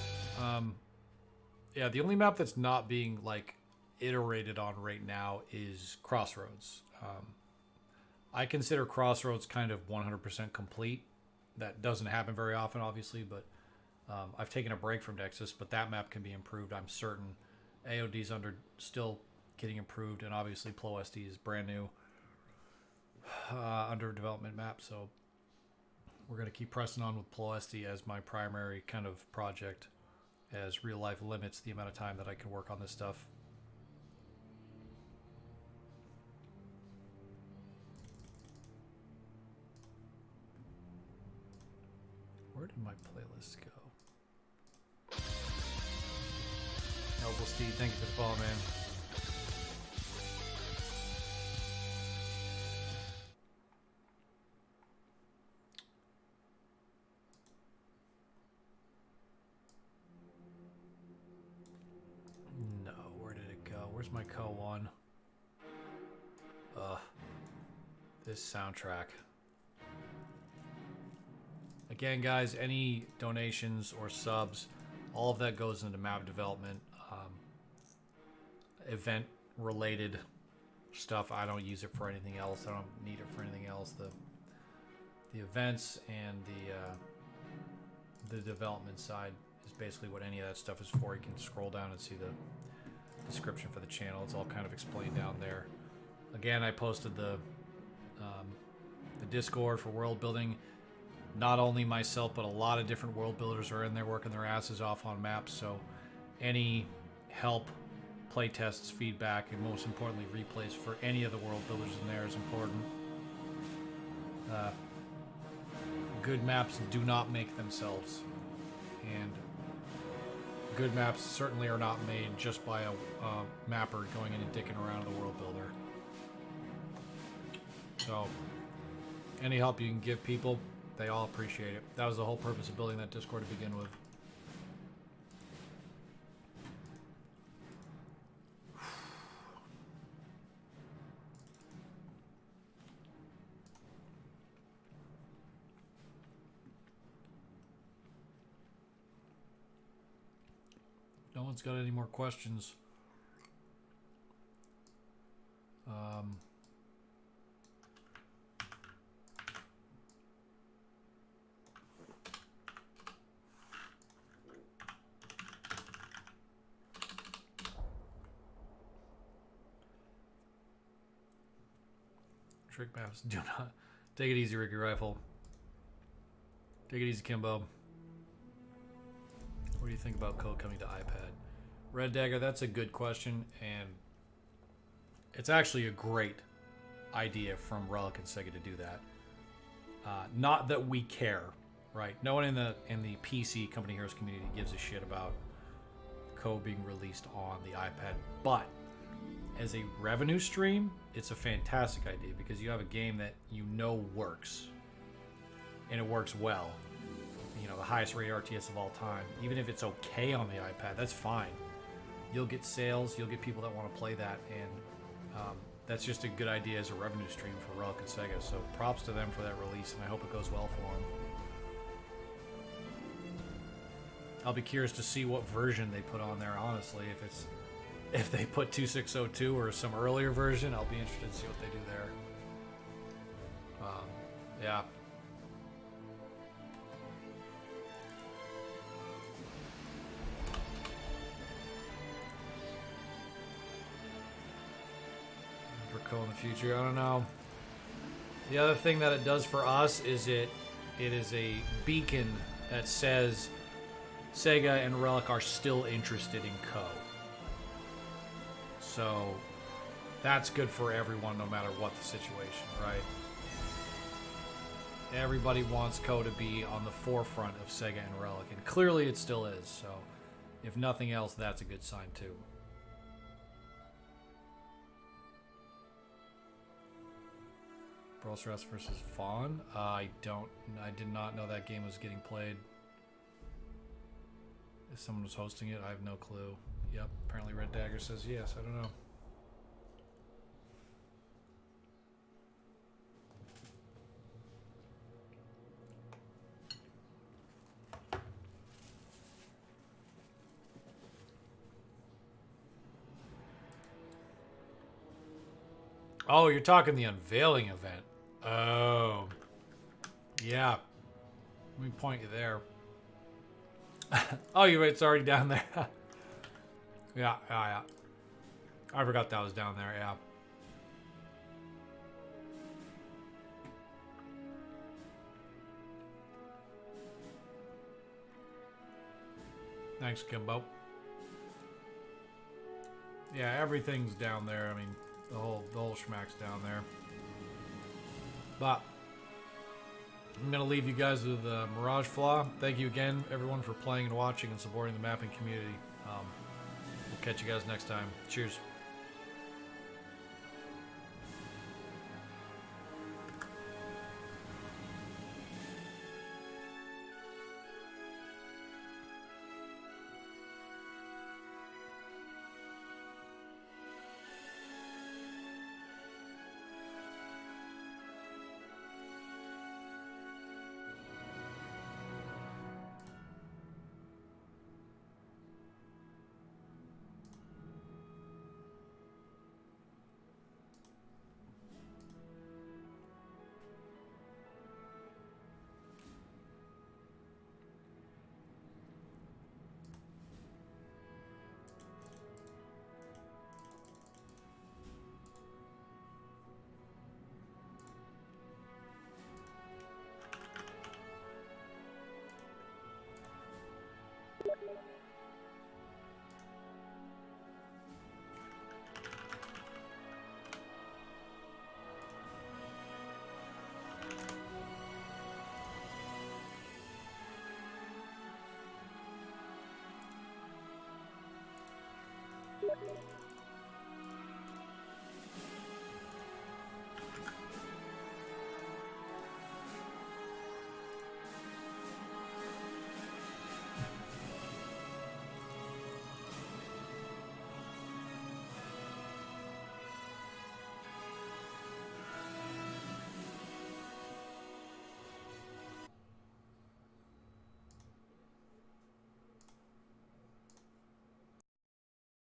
Yeah, the only map that's not being, like, iterated on right now is Crossroads. I consider Crossroads kind of 100% complete. That doesn't happen very often, obviously, but... I've taken a break from Nexus, but that map can be improved, I'm certain. AOD's still getting improved, and obviously Ploiesti is brand new under development map, so we're going to keep pressing on with Ploiesti as my primary kind of project, as real life limits the amount of time that I can work on this stuff. Where did my playlist go? Noble Steve, thank you for the follow, man. Where's my Co one? This soundtrack. Again, guys, any donations or subs, all of that goes into map development, event-related stuff. I don't use it for anything else. I don't need it for anything else. The events and the development side is basically what any of that stuff is for. You can scroll down and see the description for the channel. It's all kind of explained down there. Again, I posted the Discord for world building. Not only myself, but a lot of different world builders are in there working their asses off on maps. So any help, playtests, feedback, and most importantly, replays for any of the world builders in there is important. Good maps do not make themselves. And good maps certainly are not made just by a mapper going in and dicking around the world builder. So, any help you can give people, they all appreciate it. That was the whole purpose of building that Discord to begin with. No one's got any more questions. Trick maps do not. Take it easy, Ricky Rifle. Take it easy, Kimbo. What do you think about code coming to iPad? Red Dagger, that's a good question, and it's actually a great idea from Relic and Sega to do that. Not that we care, right? No one in the PC Company Heroes community gives a shit about code being released on the iPad, but as a revenue stream, it's a fantastic idea because you have a game that you know works, and it works well. You know, the highest rated RTS of all time. Even if it's okay on the iPad, that's fine. You'll get sales, you'll get people that want to play that, and that's just a good idea as a revenue stream for Relic and Sega. So props to them for that release, and I hope it goes well for them. I'll be curious to see what version they put on there, honestly. If they put 2602 or some earlier version, I'll be interested to see what they do there. Yeah. For Co in the future, I don't know. The other thing that it does for us is it is a beacon that says Sega and Relic are still interested in Co. So that's good for everyone, no matter what the situation, right? Everybody wants Co to be on the forefront of Sega and Relic, and clearly it still is. So if nothing else, that's a good sign too. Brawl Stars versus Fawn? I did not know that game was getting played. If someone was hosting it, I have no clue. Yep, apparently Red Dagger says yes, I don't know. Oh, you're talking the unveiling event. Oh. Yeah. Let me point you there. Oh, you're right, it's already down there. Yeah. I forgot that was down there, yeah. Thanks, Kimbo. Yeah, everything's down there. I mean, the whole schmack's down there. But I'm gonna leave you guys with Mirage Flaw. Thank you again, everyone, for playing and watching and supporting the mapping community. We'll catch you guys next time. Cheers.